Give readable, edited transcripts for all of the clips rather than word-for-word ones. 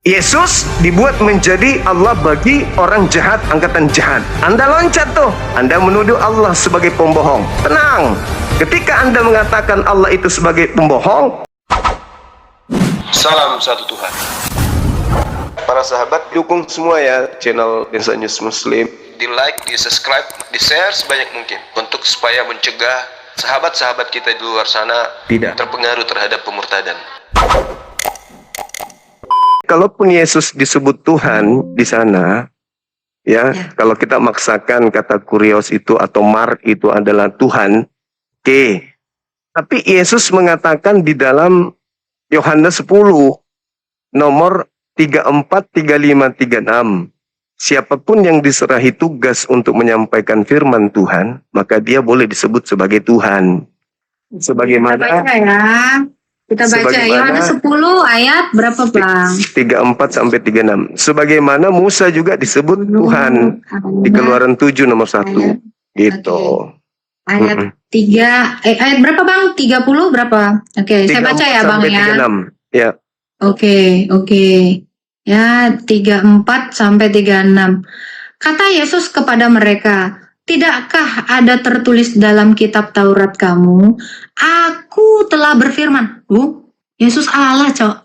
Yesus dibuat menjadi Allah bagi orang jahat, angkatan jahat. Anda loncat tuh, Anda menuduh Allah sebagai pembohong. Tenang, ketika Anda mengatakan Allah itu sebagai pembohong, salam satu Tuhan. Para sahabat, dukung semua ya channel Lensa News Muslim. Di like, di subscribe, di share sebanyak mungkin, untuk supaya mencegah sahabat-sahabat kita di luar sana tidak terpengaruh terhadap pemurtadan. Kalaupun Yesus disebut Tuhan di sana, ya, kalau kita maksakan kata kurios itu atau Mark itu adalah Tuhan, oke. Tapi Yesus mengatakan di dalam Yohanes 10, nomor 34, 35, 36, siapapun yang diserahi tugas untuk menyampaikan firman Tuhan, maka dia boleh disebut sebagai Tuhan. Sebagaimana kita baca Yohanes 10 ayat berapa, Bang? 34 sampai 36. Sebagaimana Musa juga disebut Tuhan di Keluaran 7 nomor 1. Gitu. Ayat 3 ayat berapa, Bang? 30 berapa? Oke, saya baca ya, Bang ya. 36. Ya. Oke. Ya, 34 sampai 36. Kata Yesus kepada mereka, "Tidakkah ada tertulis dalam kitab Taurat kamu, Aku telah berfirman." Yesus Allah, Cok.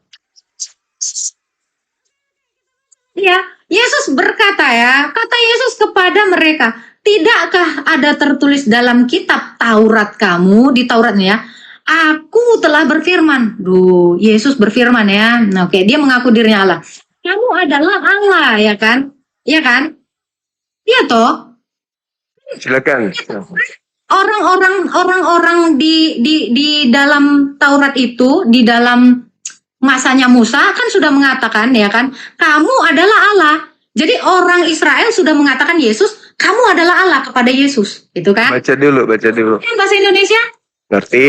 Ya, Yesus berkata ya, kata Yesus kepada mereka, "Tidakkah ada tertulis dalam kitab Taurat kamu," di Tauratnya ya, "Aku telah berfirman." Yesus berfirman ya. Nah, oke, dia mengaku dirinya Allah. Kamu adalah Allah, ya kan? Iya kan? Iya toh? Silakan. Orang-orang di dalam Taurat itu, di dalam masanya Musa kan sudah mengatakan ya kan, kamu adalah Allah. Jadi orang Israel sudah mengatakan Yesus, kamu adalah Allah kepada Yesus, itu kan? Baca dulu. Bahasa Indonesia? Ngerti?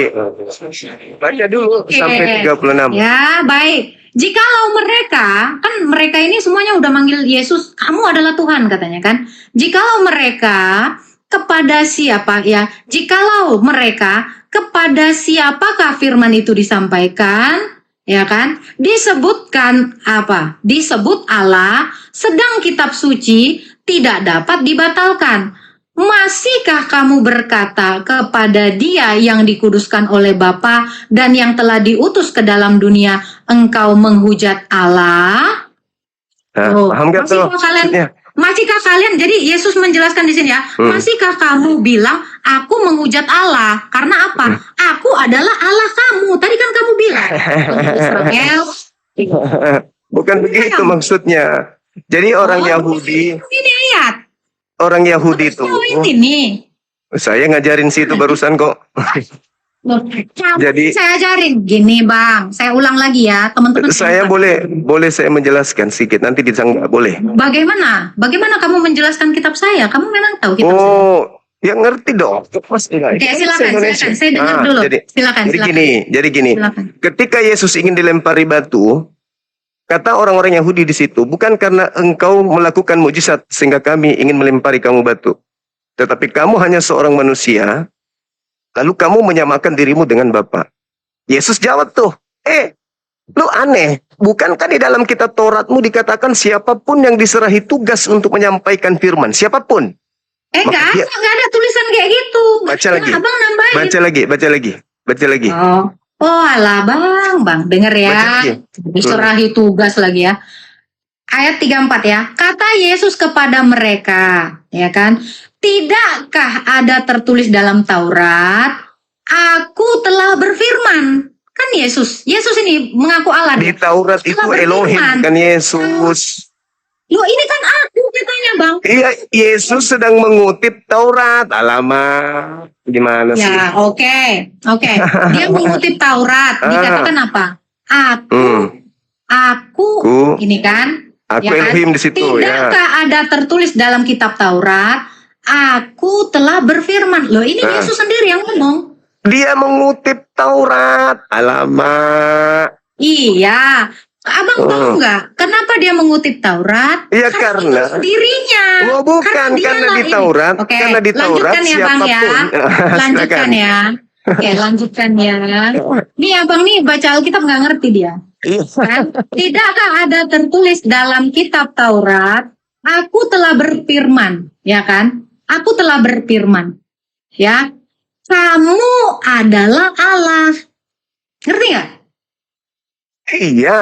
Baca dulu sampai 36. Ya, baik. Jikalau mereka, kan mereka ini semuanya udah manggil Yesus, kamu adalah Tuhan katanya kan. Jikalau mereka kepada siapa ya? Jikalau mereka kepada siapakah firman itu disampaikan? Ya kan? Disebutkan apa? Disebut Allah, sedang kitab suci tidak dapat dibatalkan. Masihkah kamu berkata kepada Dia yang dikuduskan oleh Bapa dan yang telah diutus ke dalam dunia, engkau menghujat Allah? Paham gak tuh? Masihkah kalian, jadi Yesus menjelaskan di sini ya, masihkah kamu bilang aku menghujat Allah? Karena apa? Aku adalah Allah kamu. Tadi kan kamu bilang Israel. Bukan begitu maksudnya. Jadi orang Yahudi, ini ayat. Orang Yahudi itu. Ini. Saya ngajarin situ barusan kok. Jadi saya ajarin gini, Bang. Saya ulang lagi ya, teman-teman. Saya boleh saya menjelaskan sedikit, nanti disangka boleh. Bagaimana kamu menjelaskan kitab saya? Kamu memang tahu kitab saya? Ya ngerti dong. Oke, silakan. Saya dengar dulu. Silakan. Jadi gini. Silakan. Ketika Yesus ingin dilempari batu, kata orang-orang Yahudi di situ, bukan karena engkau melakukan mujizat sehingga kami ingin melempari kamu batu, tetapi kamu hanya seorang manusia, lalu kamu menyamakan dirimu dengan Bapa. Yesus jawab tuh, lu aneh, bukankah di dalam kitab Tauratmu dikatakan siapapun yang diserahi tugas untuk menyampaikan firman, siapapun. Nggak ada tulisan kayak gitu. Baca lagi. Abang nambahin. Baca lagi. Oh alah, Bang, denger ya. Diserahi tugas lagi ya. Ayat 34 ya. Kata Yesus kepada mereka, ya kan? Tidakkah ada tertulis dalam Taurat, Aku telah berfirman. Kan Yesus ini mengaku Allah. Di Taurat itu Elohim, kan Yesus. Loh, ini kan aku katanya, Bang. Iya, Yesus sedang mengutip Taurat. Alamak, gimana sih? Ya, oke. Dia mengutip Taurat. Dikatakan apa? Aku, ini kan? Aku ya Elohim kan? di situ. Tidakkah ada tertulis dalam kitab Taurat, Aku telah berfirman. Loh, ini Yesus sendiri yang ngomong. Dia mengutip Taurat. Alamak. Iya. Abang tahu nggak kenapa dia mengutip Taurat? Iya, karena dirinya. Oh, bukan karena di Taurat. Oke, karena di Taurat lanjutkan ya, Bang ya. Lanjutkan ya. Oke, lanjutkan ya. Nih Abang nih baca Alkitab nggak ngerti dia. Iya. Kan? Tidakkah ada tertulis dalam kitab Taurat, aku telah berfirman, ya kan? Aku telah berfirman, ya. Kamu adalah Allah. Ngerti nggak? Iya,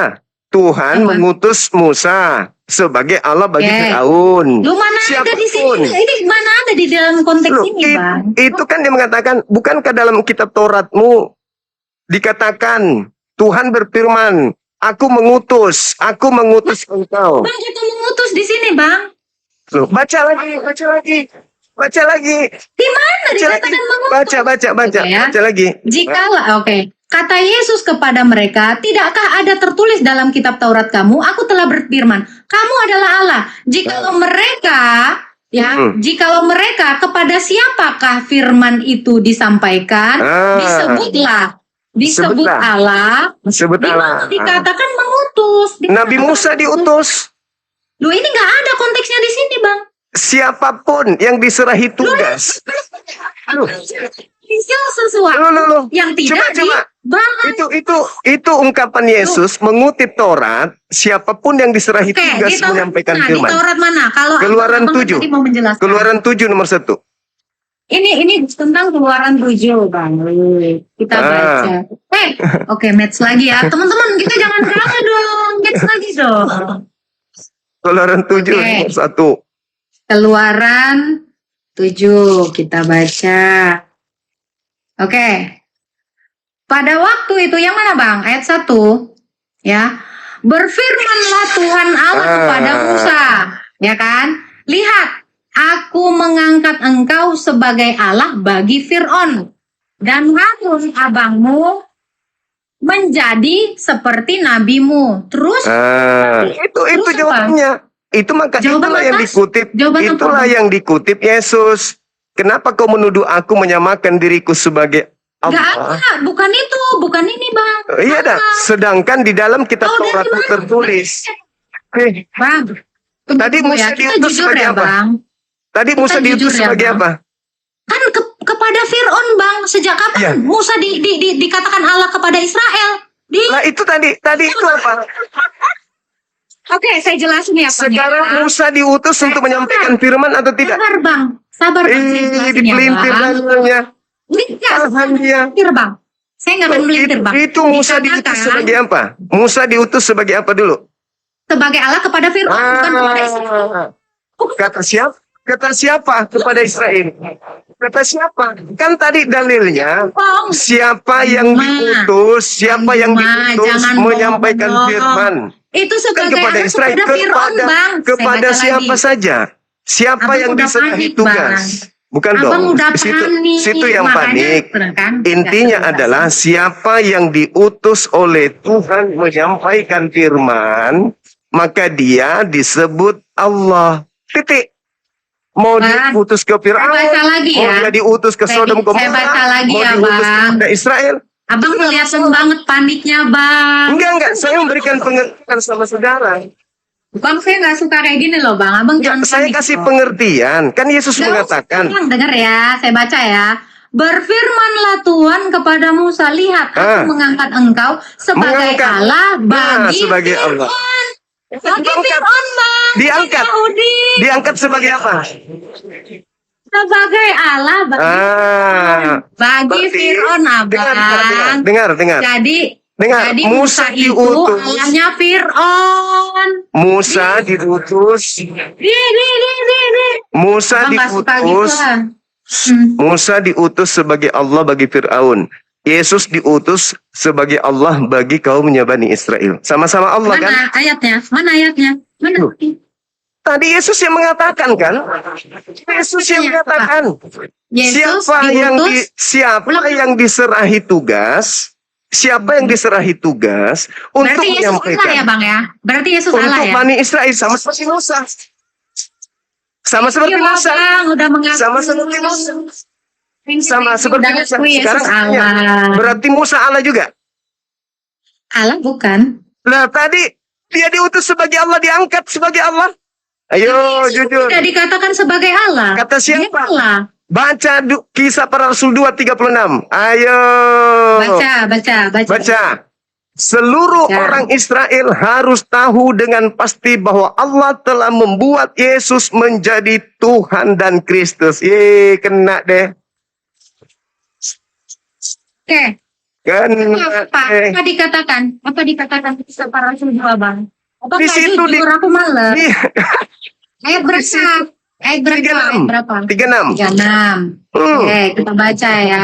Tuhan Apa? mengutus Musa sebagai Allah bagi Oke. Firaun. Lu mana ada di sini? Siapapun. Ini mana ada di dalam konteks Loh, ini, Bang? itu kan dia mengatakan, bukankah dalam kitab Tauratmu dikatakan Tuhan berfirman, aku mengutus engkau. Bang, kita mengutus di sini, Bang. Loh, baca lagi. Di mana dikatakan mengutus? Baca, Oke, ya. baca lagi. Jikalau, oke. Kata Yesus kepada mereka, tidakkah ada tertulis dalam kitab Taurat kamu, aku telah berfirman, kamu adalah Allah. Jikalau mereka, ya, jikalau mereka kepada siapakah firman itu disampaikan, disebut Allah, Sebut di mana Allah. dikatakan mengutus. Nabi Musa diutus. Loh, ini nggak ada konteksnya di sini, Bang. Siapapun yang diserahi tugas. Aduh. Sesuatu Loh. yang tidak Coba. dibahas. Itu ungkapan Yesus mengutip Taurat, siapapun yang diserahi Oke, tugas di Taurat menyampaikan mana? Di firman. Taurat mana? Kalau Keluaran Abang 7. tadi mau menjelaskan. Keluaran 7 nomor 1. Ini tentang Keluaran 7, Bang. Kita baca. Oke, match lagi ya. Teman-teman, kita jangan kalah dong. Match lagi dong. Keluaran 7 Oke. nomor 1. Keluaran 7, kita baca. Oke. Pada waktu itu, yang mana, Bang? Ayat 1. Ya. Berfirmanlah Tuhan Allah kepada Musa. Ya kan? Lihat, aku mengangkat engkau sebagai Allah bagi Fir'aun. Dan Harun abangmu menjadi seperti nabimu. Terus, Itu Terus jawabannya. Jawaban Itulah yang apa? dikutip. Jawaban apa? Itulah yang dikutip Yesus. Kenapa kau menuduh aku menyamakan diriku sebagai Gak Allah? ada, bukan itu, bukan ini, Bang. Iya dah. Sedangkan di dalam kitab Oh, Taurat dari mana? tertulis. Bang, tunggu Tadi dulu Musa ya. Kita diutus jujur sebagai ya, apa? Bang. Tadi Musa Kita diutus jujur ya, sebagai Bang. apa? Kan kepada Fir'aun, Bang. Sejak kapan Iya. Musa dikatakan Allah kepada Israel? Lah itu tadi itu apa? Oke, saya jelasin ya, Bang. Sekarang ya. Musa diutus untuk menyampaikan firman atau tidak? Sabar, Bang. Sabar, Bang. Saya jelasin ya, Dipelintir Bang. dalilnya. Enggak, Tahan dia. melintir, Bang. Saya nggak akan melintir, Bang. Itu Musa diutus Dikatakan sebagai apa? Musa diutus sebagai apa dulu? sebagai Allah kepada Fir'aun, bukan kepada Israel. Kata siapa? Kata siapa kepada Israel? Kata siapa? Kan tadi dalilnya Bang, siapa yang diutus, siapa yang Ma, diutus jangan menyampaikan bohong. firman. itu Kan sebagai kepada Allah Israel, kepada Fir'aun, Bang. Saya kepada baca siapa lagi. saja? Siapa Abang yang udah diserahi panik, tugas? Bukan Abang dong. udah Situ, panik. situ yang Makanya, panik. kan? Intinya Nggak adalah jelas. siapa yang diutus oleh Tuhan menyampaikan firman, maka dia disebut Allah. Titik. Mau Bang, diutus ke Fir'aun, saya baca lagi mau ya. dia diutus ke Sodom Saya baca lagi mau ya, diutus Bang. kepada Israel. Abang kelihatan banget paniknya, Bang. Enggak, saya memberikan pengertian sama saudara. Bang, saya nggak suka kayak gini loh, Bang. Abang jangan Saya panik, kasih loh. pengertian. Kan Yesus Nggak usah, mengatakan, Bang, dengar ya, saya baca ya. Berfirmanlah Tuhan kepada Musa, lihat, aku mengangkat engkau sebagai Mengangkat. Allah bagi sebagai Fir'aun. Allah. Bagi Diangkat. Fir'aun, Bang. Diangkat. Yahudi. Diangkat sebagai apa? Sebagai Allah bagi bagi berarti- Fir'aun, Abang. Dengar. Jadi Musa itu diutus. Allahnya Fir'aun. Musa diutus. Musa Abang nggak suka gitu diutus. lah. Musa diutus sebagai Allah bagi Fir'aun. Yesus diutus sebagai Allah bagi kaumnya Bani Israel. Sama-sama Allah kan? Mana ayatnya? Mana ayatnya? Mana? Loh. Tadi Yesus yang mengatakan kan? Yesus yang mengatakan. Yesus Siapa Ulang. yang diserahi tugas? Siapa yang diserahi tugas untuk Berarti Yesus Allah menyampaikan ya, Bang ya? Berarti Yesus Allah untuk ya? Bani Israel sama seperti Musa. Sama seperti Iya, Musa. Bang, udah mengakui. Sama seperti Musa. Sama seperti Udah Musa. ngakui Yesus Sekarang tanya, Allah. berarti Musa Allah juga. Allah bukan. Nah tadi dia diutus sebagai Allah, diangkat sebagai Allah. Ayo jujur. Tidak dikatakan sebagai Allah. Kata Dia siapa? Allah. Baca Kisah Para Rasul 2:36. Ayo. Baca. Baca. Seluruh Ya. orang Israel harus tahu dengan pasti bahwa Allah telah membuat Yesus menjadi Tuhan dan Kristus. Kena deh. Oke. Kena Apa? deh. Apa dikatakan? Apa dikatakan para rasul dua, Bang? Apa Di situ jujur aku males? Di Ayat berapa? Ayat berapa? 36. Ayat berapa? 36. 36. Oke, kita baca ya.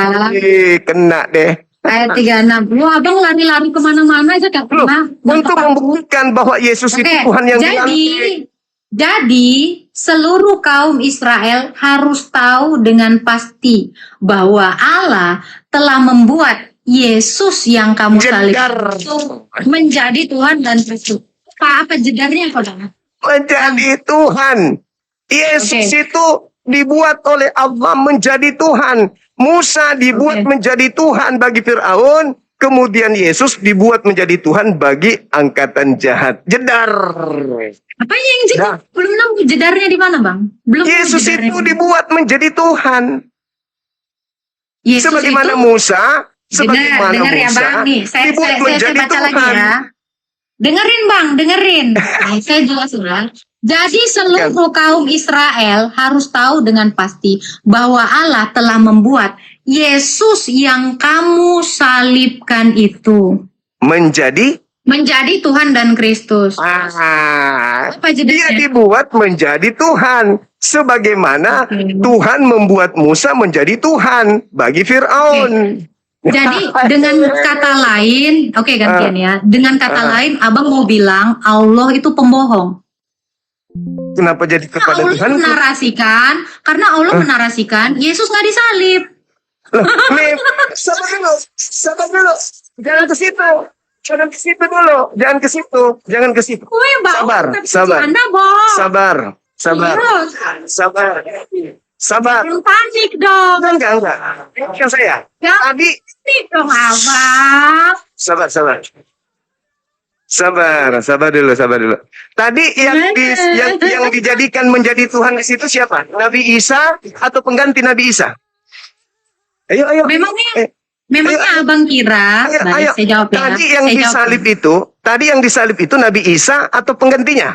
Kena deh. Ayat 36. Wah, Abang lari-lari kemana-mana aja gak Loh, pernah. untuk membuktikan bahwa Yesus itu Tuhan yang dilantik. Jadi seluruh kaum Israel harus tahu dengan pasti bahwa Allah telah membuat Yesus yang kamu salib Jedar. itu menjadi Tuhan dan Kristus. Apa jedarnya, saudara? Menjadi Tuhan. Yesus itu dibuat oleh Allah menjadi Tuhan. Musa dibuat menjadi Tuhan bagi Fir'aun. Kemudian Yesus dibuat menjadi Tuhan bagi angkatan jahat. Jedar. Apa yang jedar? Belum tahu jedarnya di mana, Bang? Belum tahu Yesus jedarnya itu di mana. dibuat menjadi Tuhan. Yesus Sebagaimana itu, Musa, sebagaimana dengar ya, Musa Bang, nih. Saya dibuat menjadi baca lagi Tuhan. ya. Dengerin, Bang, dengerin. Nah, saya jelasin. Jadi seluruh kaum Israel harus tahu dengan pasti bahwa Allah telah membuat Yesus yang kamu salibkan itu Menjadi Tuhan dan Kristus. Apa dia jedarnya? dibuat menjadi Tuhan. Sebagaimana Tuhan membuat Musa menjadi Tuhan bagi Fir'aun. Jadi dengan kata lain, gantian ya. Dengan kata lain, Abang mau bilang Allah itu pembohong. Kenapa jadi kepada Allah Tuhan? menarasikan, karena Allah menarasikan Yesus nggak disalib. Loh, sabar dulu. Jangan ke situ. Jangan ke situ dulu. Jangan ke situ. Woi, Bang, Sabar, tapi sabar. Anda bohong. Sabar. Jangan panik dong. Enggak. Kan saya. Ya, Tadi panik dong, Abang. sabar dulu. Tadi yang dijadikan menjadi Tuhan di situ siapa? Nabi Isa atau pengganti Nabi Isa? Ayo. Memangnya Abang kira? Baik, saya jawab ya. Tadi yang disalib itu Nabi Isa atau penggantinya?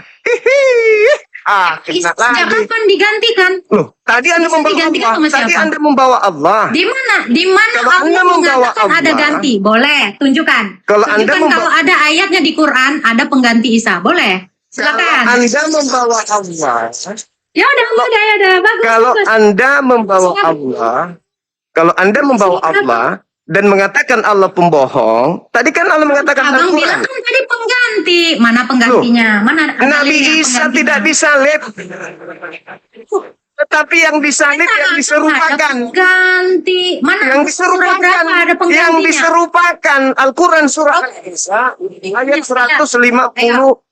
Kena Sejak lagi. kapan digantikan? Loh, tadi Anda Isa membawa digantikan Allah. sama Tadi siapa? Anda membawa Allah. Di mana Kalau Anda Allah membawa mengatakan ada Allah, ganti? Boleh, tunjukkan. Kalau Anda Tunjukkan kalau ada ayatnya di Quran ada pengganti Isa. Boleh. Silakan. Anda membawa Allah. Ya udah, bagus. Kalau bagus. Anda membawa Allah dan mengatakan Allah pembohong, tadi kan Allah mengatakan Abang bilang Al-Quran. kan tadi pengganti. Mana penggantinya? Mana Nabi Isa tidak disalib. Tetapi yang disalib yang diserupakan. Ganti. Mana? Yang diserupakan. Surah berapa ada penggantinya? Yang diserupakan. Al-Quran surah Isa ayat 157.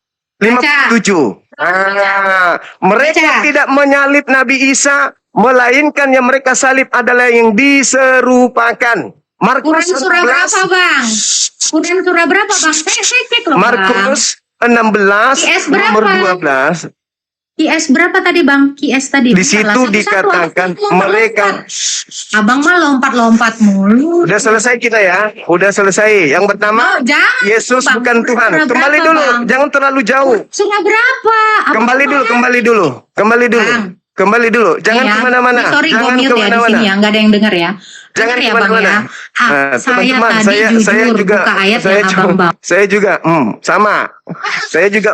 Mereka tidak menyalib Nabi Isa, melainkan yang mereka salib adalah yang diserupakan. Quran surah berapa, Bang? Quran surah berapa, Bang? Saya cek loh, Bang. Markus 16 QS berapa? nomor 12. QS berapa tadi, Bang? QS tadi. Di situ dikatakan mereka. Abang mah lompat-lompat mulu. Udah selesai kita ya. Udah selesai. Yang pertama, Jangan, Yesus Bang. bukan Tuhan. Surah Kembali berapa, dulu. Bang? Jangan terlalu jauh. Surah berapa? Kembali dulu. Bang. Kembali dulu. Jangan Ya, kemana-mana. Sorry, Jangan gue mute ya di kemana-mana. sini ya. Nggak ada yang denger ya. Jangan Dengar ya, Bang kemana-mana. ya. Saya Teman-teman, tadi jujur saya juga, buka ayat yang Abang bawa. saya juga, sama. Saya juga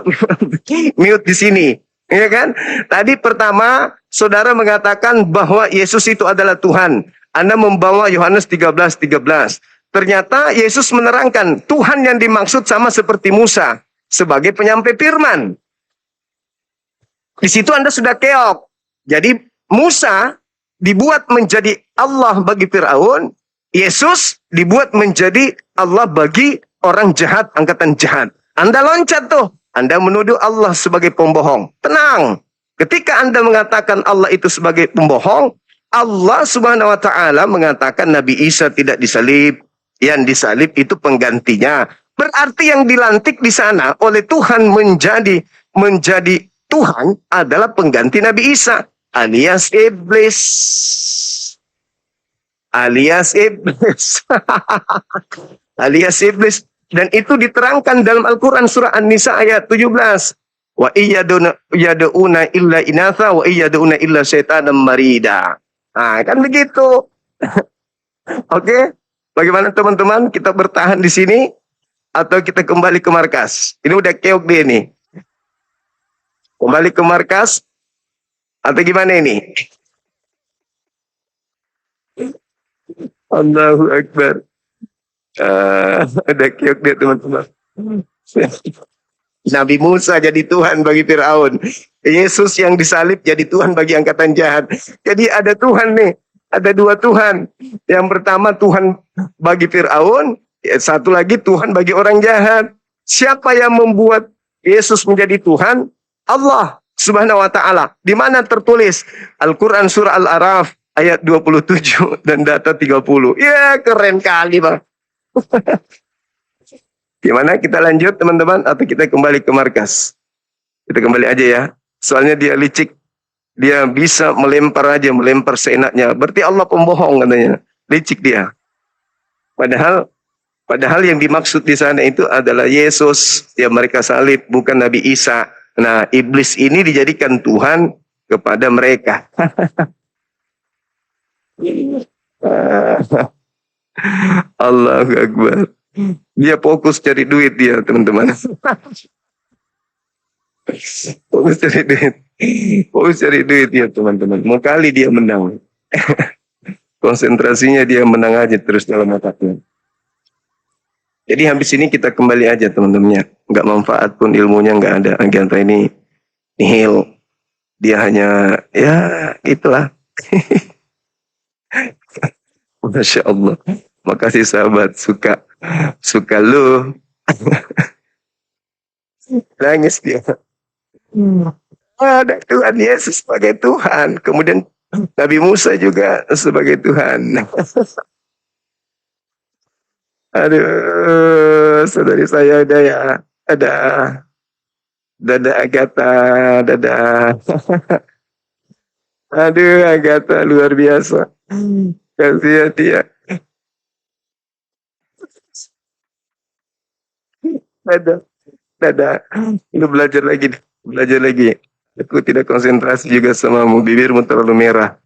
mute di sini, ya kan? Tadi pertama, saudara mengatakan bahwa Yesus itu adalah Tuhan. Anda membawa Yohanes 13:13. Ternyata Yesus menerangkan Tuhan yang dimaksud sama seperti Musa sebagai penyampai firman. Di situ Anda sudah keok. Jadi Musa dibuat menjadi Allah bagi Fir'aun, Yesus dibuat menjadi Allah bagi orang jahat, angkatan jahat. Anda loncat tuh, Anda menuduh Allah sebagai pembohong. Tenang, ketika Anda mengatakan Allah itu sebagai pembohong, Allah Subhanahu wa Ta'ala mengatakan Nabi Isa tidak disalib, yang disalib itu penggantinya. Berarti yang dilantik di sana oleh Tuhan menjadi Tuhan adalah pengganti Nabi Isa. Alias iblis. Alias iblis. Dan itu diterangkan dalam Al-Quran surah An-Nisa ayat 17. Wa yad'una illa inatha wa yad'una illa syaitanan marida. Nah, kan begitu. Oke. Bagaimana teman-teman? Kita bertahan di sini atau kita kembali ke markas? Ini udah keok dia nih. Kembali ke markas atau gimana ini? Allahu Akbar. Ada keok dia teman-teman. Nabi Musa jadi Tuhan bagi Fir'aun. Yesus yang disalib jadi Tuhan bagi angkatan jahat. Jadi ada Tuhan nih. Ada dua Tuhan. Yang pertama Tuhan bagi Fir'aun. Satu lagi Tuhan bagi orang jahat. Siapa yang membuat Yesus menjadi Tuhan? Allah Subhanahu wa ta'ala. Di mana tertulis? Al-Quran surah Al-Araf ayat 27 dan data 30. Ya, keren kali, Bang. Gimana, kita lanjut teman-teman atau kita kembali ke markas? Kita kembali aja ya. Soalnya dia licik. Dia bisa melempar aja, melempar seenaknya. Berarti Allah pembohong katanya. Licik dia. Padahal yang dimaksud di sana itu adalah Yesus yang mereka salib, bukan Nabi Isa. Nah, iblis ini dijadikan Tuhan kepada mereka. Allahu Akbar. Dia fokus cari duit dia, teman-teman. Fokus cari duit. Fokus cari duit dia, teman-teman. Mau kali dia menang. Konsentrasinya dia menang aja terus dalam otaknya. Jadi habis ini kita kembali aja, teman-teman. Nggak manfaat pun ilmunya nggak ada. Aganta ini nihil. Dia hanya, ya itulah. Masya Allah. Makasih sahabat, suka lu. Nangis dia. Ada Tuhan Yesus sebagai Tuhan. Kemudian Nabi Musa juga sebagai Tuhan. Aduh, saudari saya ada ya. Dada Agatha, dada. Aduh, Agatha luar biasa. Kasih dia. Dada. Lu belajar lagi. Aku tidak konsentrasi juga samamu, bibirmu terlalu merah.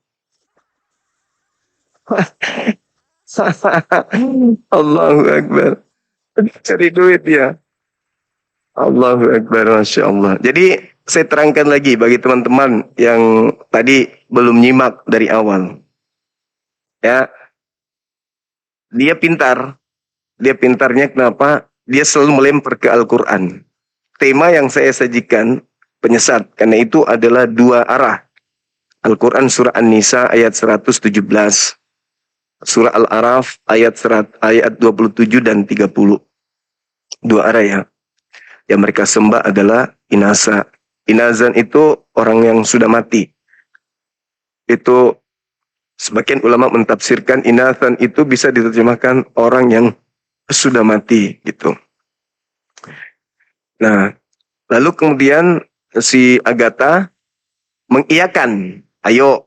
Allahu Akbar. Cari duit ya. Allahu Akbar, Masya Allah. Jadi saya terangkan lagi bagi teman-teman yang tadi belum nyimak dari awal. Ya, dia pintar. Dia pintarnya kenapa? Dia selalu melempar ke Al-Quran. Tema yang saya sajikan penyesat. Karena itu adalah dua arah. Al-Quran surah An-Nisa ayat 117. Surah Al-Araf ayat 27 dan 30. Dua arah ya. Yang mereka sembah adalah inasa. Inazan itu orang yang sudah mati. Itu sebagian ulama mentafsirkan inasan itu bisa diterjemahkan orang yang sudah mati gitu. Nah, lalu kemudian si Agatha mengiyakan, ayo,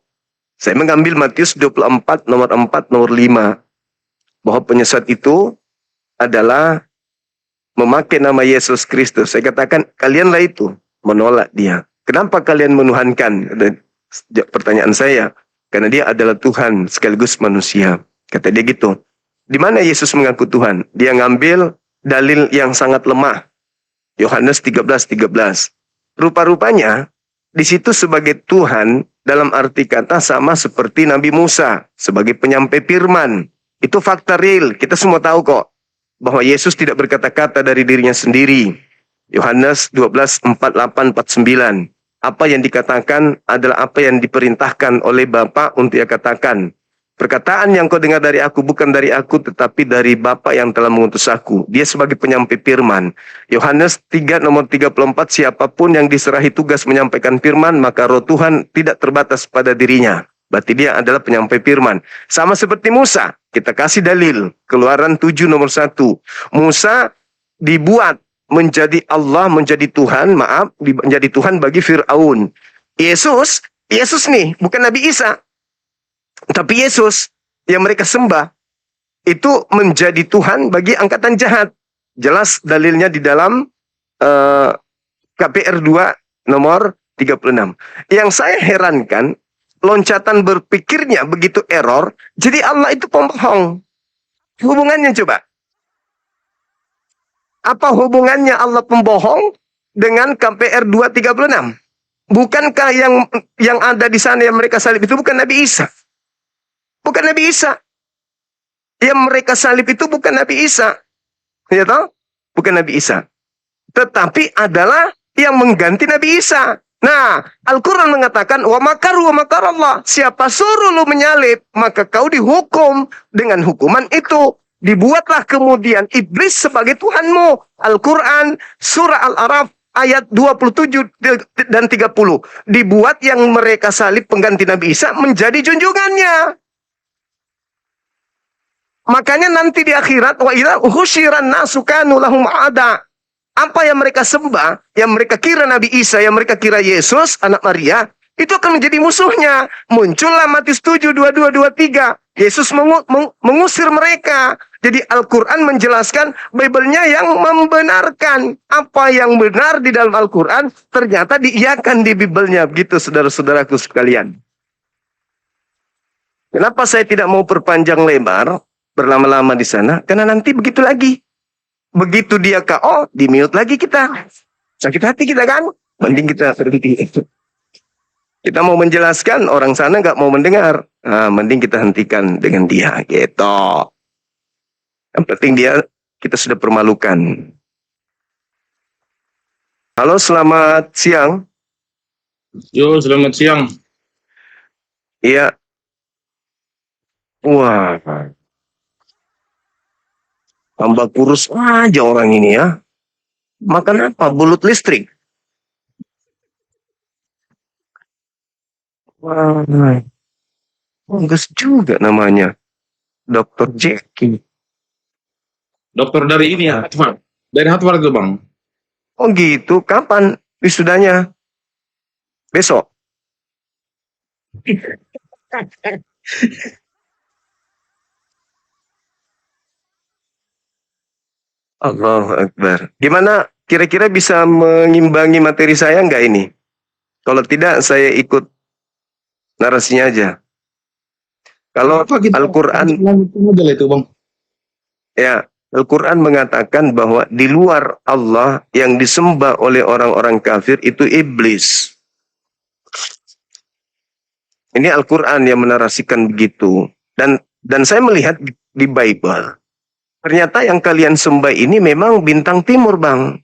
saya mengambil Matius 24 nomor 4 nomor 5 bahwa penyesat itu adalah memakai nama Yesus Kristus. Saya katakan kalianlah itu, menolak dia. Kenapa kalian menuhankan? Pertanyaan saya, karena dia adalah Tuhan sekaligus manusia. Kata dia gitu. Di mana Yesus mengaku Tuhan? Dia ngambil dalil yang sangat lemah. Yohanes 13:13. Rupa-rupanya di situ sebagai Tuhan dalam arti kata sama seperti Nabi Musa sebagai penyampai firman. Itu fakta real. Kita semua tahu kok bahwa Yesus tidak berkata-kata dari dirinya sendiri. Yohanes 12:48-49. Apa yang dikatakan adalah apa yang diperintahkan oleh Bapa untuk dia katakan. Perkataan yang kau dengar dari aku bukan dari aku tetapi dari Bapa yang telah mengutus aku. Dia sebagai penyampai firman. Yohanes 3 nomor 34, siapapun yang diserahi tugas menyampaikan firman maka roh Tuhan tidak terbatas pada dirinya. Berarti dia adalah penyampai firman. Sama seperti Musa. Kita kasih dalil. Keluaran 7 nomor 1. Musa dibuat menjadi Allah, menjadi Tuhan, menjadi Tuhan bagi Fir'aun. Yesus nih, bukan Nabi Isa. Tapi Yesus yang mereka sembah itu menjadi Tuhan bagi angkatan jahat. Jelas dalilnya di dalam KPR 2 nomor 36. Yang saya herankan, loncatan berpikirnya begitu error, jadi Allah itu pembohong. Hubungannya coba. Apa hubungannya Allah pembohong dengan KPR 236? Bukankah yang ada di sana yang mereka salib itu bukan Nabi Isa? Bukan Nabi Isa. Yang mereka salib itu bukan Nabi Isa. Ya tahu? Bukan Nabi Isa. Tetapi adalah yang mengganti Nabi Isa. Nah, Al-Quran mengatakan, wa makaru wa makarallah. Siapa suruh lu menyalib, maka kau dihukum dengan hukuman itu. Dibuatlah kemudian iblis sebagai Tuhanmu. Al-Quran, surah Al-Araf, ayat 27 dan 30. Dibuat yang mereka salib pengganti Nabi Isa menjadi junjungannya. Makanya nanti di akhirat, wa idza husyiran nasu kanu lahum ada. Apa yang mereka sembah, yang mereka kira Nabi Isa, yang mereka kira Yesus, anak Maria, itu akan menjadi musuhnya. Muncullah Matius 7, 22, 23. Yesus mengusir mereka. Jadi Al-Quran menjelaskan, Bible-nya yang membenarkan. Apa yang benar di dalam Al-Quran, ternyata diiakan di Bible-nya. Begitu saudara-saudaraku sekalian. Kenapa saya tidak mau perpanjang lebar, berlama-lama di sana? Karena nanti begitu lagi. Begitu dia KO, di-mute lagi kita. Sakit hati kita kan? Mending kita berhenti. Kita mau menjelaskan, orang sana nggak mau mendengar. Nah, mending kita hentikan dengan dia. Gitu. Yang penting kita sudah permalukan. Halo, selamat siang. Yo, selamat siang. Iya. Wah. Tambah kurus aja orang ini ya. Makan apa? Bulut listrik. Wah. Bagus juga namanya. Dr. Jackie. Dokter dari ini ya, Harvard. Dari Harvard itu, Bang. Oh gitu. Kapan wisudanya? Besok. Allahu Akbar. Gimana kira-kira bisa mengimbangi materi saya nggak ini? Kalau tidak, saya ikut narasinya aja. Kalau Al-Quran, Itu, Bang. ya, Al-Quran mengatakan bahwa di luar Allah yang disembah oleh orang-orang kafir itu iblis. Ini Al-Quran yang menarasikan begitu. Dan saya melihat di Bible. Ternyata yang kalian sembah ini memang bintang timur, Bang.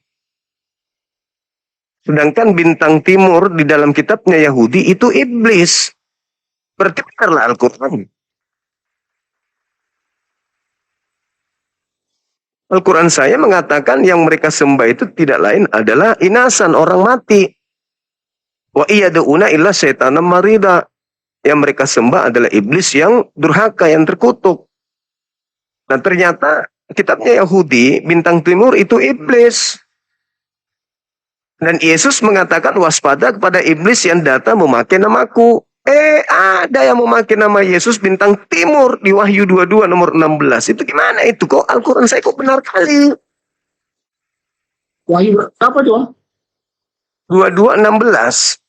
Sedangkan bintang timur di dalam kitabnya Yahudi itu iblis. Berarti benarlah Al-Quran. Al-Quran saya mengatakan yang mereka sembah itu tidak lain adalah inasan, orang mati. Wa iyada'una illa syaitanam marida. Yang mereka sembah adalah iblis yang durhaka, yang terkutuk. Dan ternyata kitabnya Yahudi, bintang timur itu iblis. Dan Yesus mengatakan waspada kepada iblis yang datang memakai namaku. Ada yang memakai nama Yesus bintang timur di Wahyu 22 nomor 16. Itu gimana itu? Kok Al-Quran saya kok benar kali? Wahyu apa tuh? 22:16.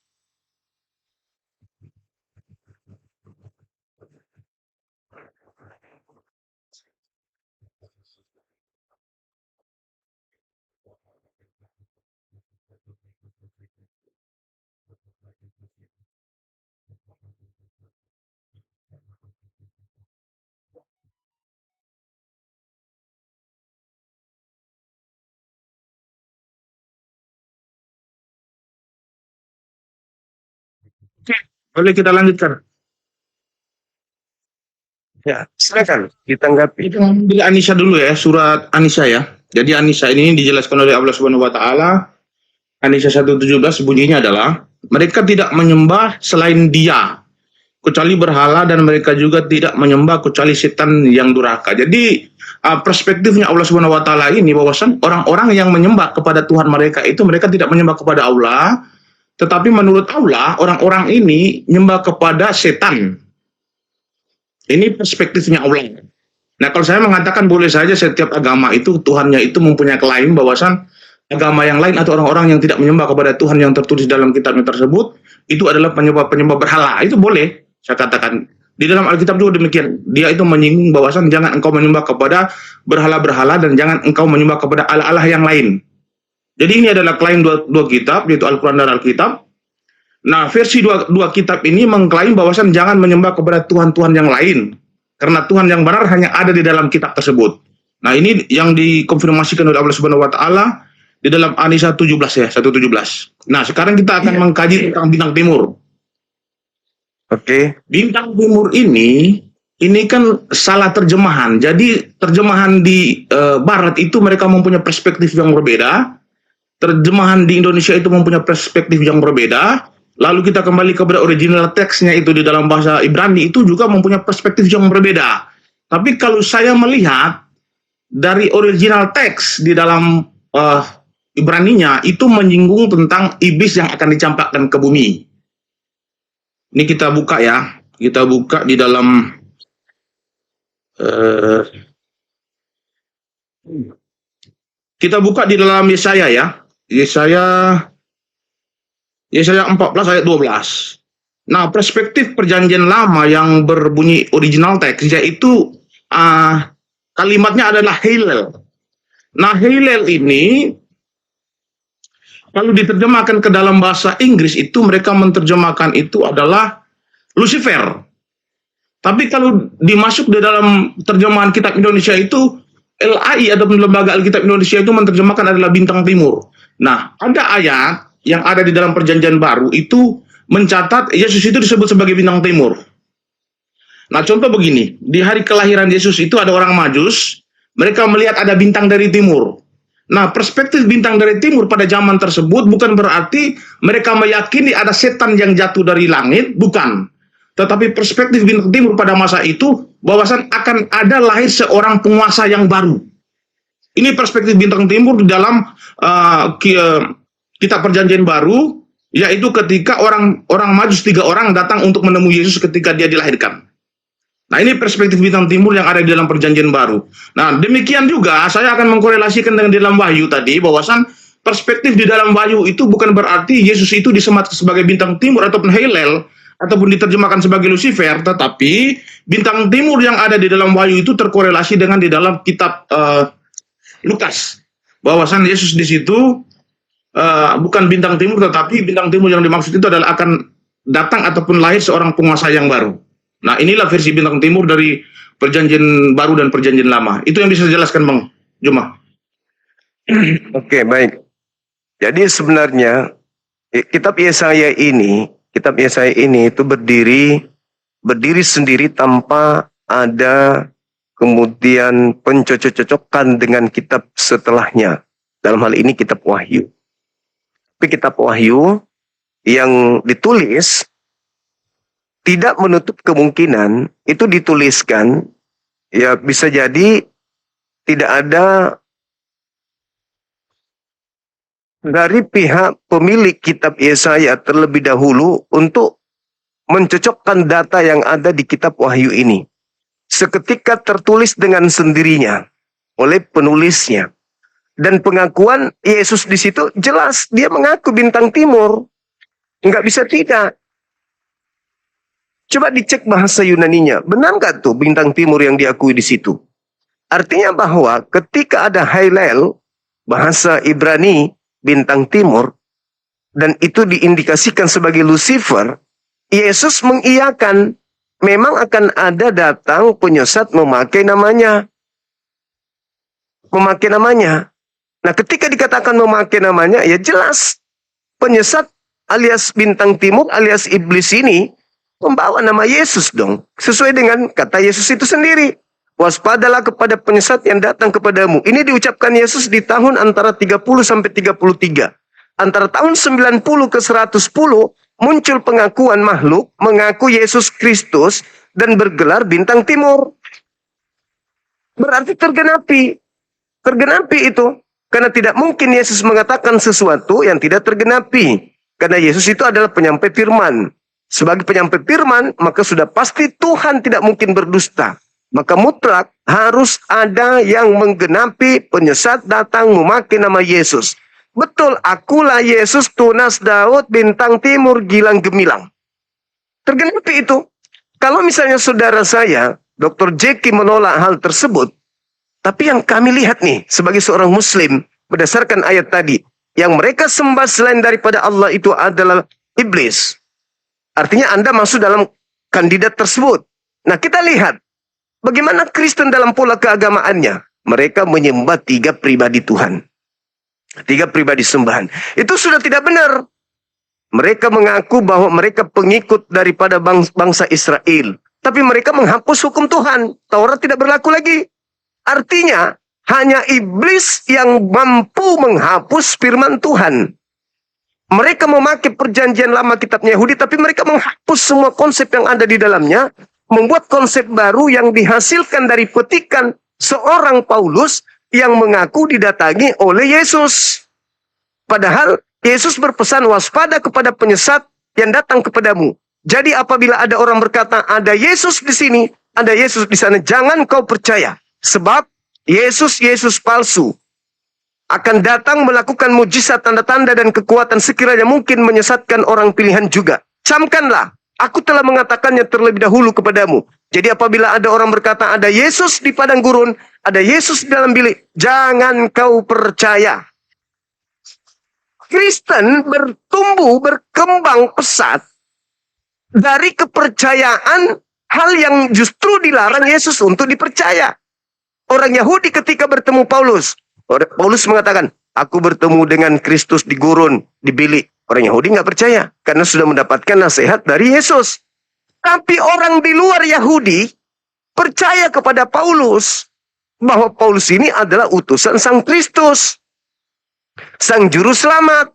Boleh kita lanjutkan. Ya, silakan ditanggapi. Kita ambil An-Nisa dulu ya, surat An-Nisa ya. Jadi An-Nisa ini dijelaskan oleh Allah Subhanahu wa taala. An-Nisa 1:17 bunyinya adalah mereka tidak menyembah selain Dia kecuali berhala dan mereka juga tidak menyembah kecuali setan yang durhaka. Jadi perspektifnya Allah Subhanahu wa taala ini bahwasan orang-orang yang menyembah kepada Tuhan mereka itu mereka tidak menyembah kepada Allah, tetapi menurut Allah orang-orang ini menyembah kepada setan. Ini perspektifnya Allah. Nah, kalau saya mengatakan boleh saja setiap agama itu Tuhannya itu mempunyai klaim bahwasan agama yang lain atau orang-orang yang tidak menyembah kepada Tuhan yang tertulis dalam kitabnya tersebut itu adalah penyembah-penyembah berhala. Itu boleh, saya katakan. Di dalam Alkitab juga demikian. Dia itu menyinggung bahwasan jangan engkau menyembah kepada berhala-berhala dan jangan engkau menyembah kepada Allah-Allah yang lain. Jadi ini adalah klaim dua kitab, yaitu Al-Quran dan Alkitab. Nah, versi dua kitab ini mengklaim bahwasan jangan menyembah kepada Tuhan-Tuhan yang lain. Karena Tuhan yang benar hanya ada di dalam kitab tersebut. Nah, ini yang dikonfirmasikan oleh Allah Subhanahu wa taala di dalam An-Nisa 17 ya, 117. Nah, sekarang kita akan mengkaji tentang bintang timur. Oke. Bintang timur ini kan salah terjemahan. Jadi terjemahan di barat itu mereka mempunyai perspektif yang berbeda. Terjemahan di Indonesia itu mempunyai perspektif yang berbeda. Lalu kita kembali kepada original teksnya itu di dalam bahasa Ibrani itu juga mempunyai perspektif yang berbeda. Tapi kalau saya melihat dari original teks di dalam Ibraninya itu menyinggung tentang iblis yang akan dicampakkan ke bumi. Ini kita buka ya. Kita buka di dalam kita buka di dalam Yesaya ya. Yesaya 14 ayat 12. Nah, perspektif perjanjian lama yang berbunyi original teks yaitu kalimatnya adalah Hillel. Nah, Hillel ini kalau diterjemahkan ke dalam bahasa Inggris itu mereka menerjemahkan itu adalah Lucifer. Tapi kalau dimasuk di dalam terjemahan kitab Indonesia itu LAI atau Lembaga Alkitab Indonesia itu menerjemahkan adalah bintang timur. Nah, ada ayat yang ada di dalam perjanjian baru itu mencatat Yesus itu disebut sebagai bintang timur. Nah, contoh begini, di hari kelahiran Yesus itu ada orang Majus, mereka melihat ada bintang dari timur. Nah, perspektif bintang dari timur pada zaman tersebut bukan berarti mereka meyakini ada setan yang jatuh dari langit, bukan. Tetapi perspektif bintang timur pada masa itu bahwasan akan ada lahir seorang penguasa yang baru. Ini perspektif bintang timur di dalam kitab perjanjian baru, yaitu ketika orang Majus 3 orang datang untuk menemui Yesus ketika dia dilahirkan. Nah, ini perspektif bintang timur yang ada di dalam perjanjian baru. Nah, demikian juga saya akan mengkorelasikan dengan di dalam Wahyu tadi, bahwasan perspektif di dalam Wahyu itu bukan berarti Yesus itu disematkan sebagai bintang timur ataupun Hillel, ataupun diterjemahkan sebagai Lucifer, tetapi bintang timur yang ada di dalam Wahyu itu terkorelasi dengan di dalam kitab Lukas. Bahwasan Yesus di situ bukan bintang timur, tetapi bintang timur yang dimaksud itu adalah akan datang ataupun lahir seorang penguasa yang baru. Nah, inilah versi bintang timur dari perjanjian baru dan perjanjian lama. Itu yang bisa saya jelaskan, Bang Juma. Oke, baik. Jadi sebenarnya kitab Yesaya ini itu berdiri sendiri tanpa ada kemudian pencocok-cocokan dengan kitab setelahnya. Dalam hal ini kitab Wahyu. Tapi kitab Wahyu yang ditulis tidak menutup kemungkinan itu dituliskan, ya bisa jadi tidak ada dari pihak pemilik kitab Yesaya terlebih dahulu untuk mencocokkan data yang ada di kitab Wahyu ini. Seketika tertulis dengan sendirinya oleh penulisnya. Dan pengakuan Yesus di situ jelas, dia mengaku bintang timur. Enggak bisa tidak. Coba dicek bahasa Yunaninya, benar nggak tuh bintang timur yang diakui di situ? Artinya bahwa ketika ada Hillel, bahasa Ibrani bintang timur, dan itu diindikasikan sebagai Lucifer, Yesus mengiyakan memang akan ada datang penyesat memakai namanya. Memakai namanya. Nah, ketika dikatakan memakai namanya, ya jelas penyesat alias bintang timur alias iblis ini membawa nama Yesus dong. Sesuai dengan kata Yesus itu sendiri. Waspadalah kepada penyesat yang datang kepadamu. Ini diucapkan Yesus di tahun antara 30 sampai 33. Antara tahun 90 ke 110 muncul pengakuan makhluk mengaku Yesus Kristus dan bergelar bintang timur. Berarti tergenapi. Tergenapi itu. Karena tidak mungkin Yesus mengatakan sesuatu yang tidak tergenapi. Karena Yesus itu adalah penyampai firman. Sebagai penyampai firman, maka sudah pasti Tuhan tidak mungkin berdusta. maka mutlak harus ada yang menggenapi penyesat datang memakai nama Yesus. Betul, akulah Yesus tunas Daud, bintang timur, gilang gemilang. Tergenapi itu. Kalau misalnya saudara saya, Dr. Jeki menolak hal tersebut, tapi yang kami lihat nih, sebagai seorang muslim, berdasarkan ayat tadi, yang mereka sembah selain daripada Allah itu adalah iblis. Artinya Anda masuk dalam kandidat tersebut. Nah, kita lihat bagaimana Kristen dalam pola keagamaannya. Mereka menyembah 3 pribadi Tuhan. 3 pribadi sembahan. Itu sudah tidak benar. Mereka mengaku bahwa mereka pengikut daripada bangsa Israel. Tapi mereka menghapus hukum Tuhan. Taurat tidak berlaku lagi. Artinya, hanya iblis yang mampu menghapus firman Tuhan. Mereka memakai perjanjian lama kitabnya Yahudi, tapi mereka menghapus semua konsep yang ada di dalamnya, membuat konsep baru yang dihasilkan dari petikan seorang Paulus yang mengaku didatangi oleh Yesus. Padahal Yesus berpesan waspada kepada penyesat yang datang kepadamu. Jadi apabila ada orang berkata ada Yesus di sini, ada Yesus di sana, jangan kau percaya. Sebab Yesus palsu akan datang melakukan mujizat, tanda-tanda, dan kekuatan sekiranya mungkin menyesatkan orang pilihan juga. Camkanlah, aku telah mengatakannya terlebih dahulu kepadamu. Jadi apabila ada orang berkata ada Yesus di padang gurun, ada Yesus di dalam bilik, jangan kau percaya. Kristen bertumbuh, berkembang pesat dari kepercayaan hal yang justru dilarang Yesus untuk dipercaya. Orang Yahudi ketika bertemu Paulus mengatakan, aku bertemu dengan Kristus di gurun, di bilik. Orang Yahudi nggak percaya, karena sudah mendapatkan nasihat dari Yesus. Tapi orang di luar Yahudi percaya kepada Paulus, bahwa Paulus ini adalah utusan Sang Kristus, Sang Juru Selamat.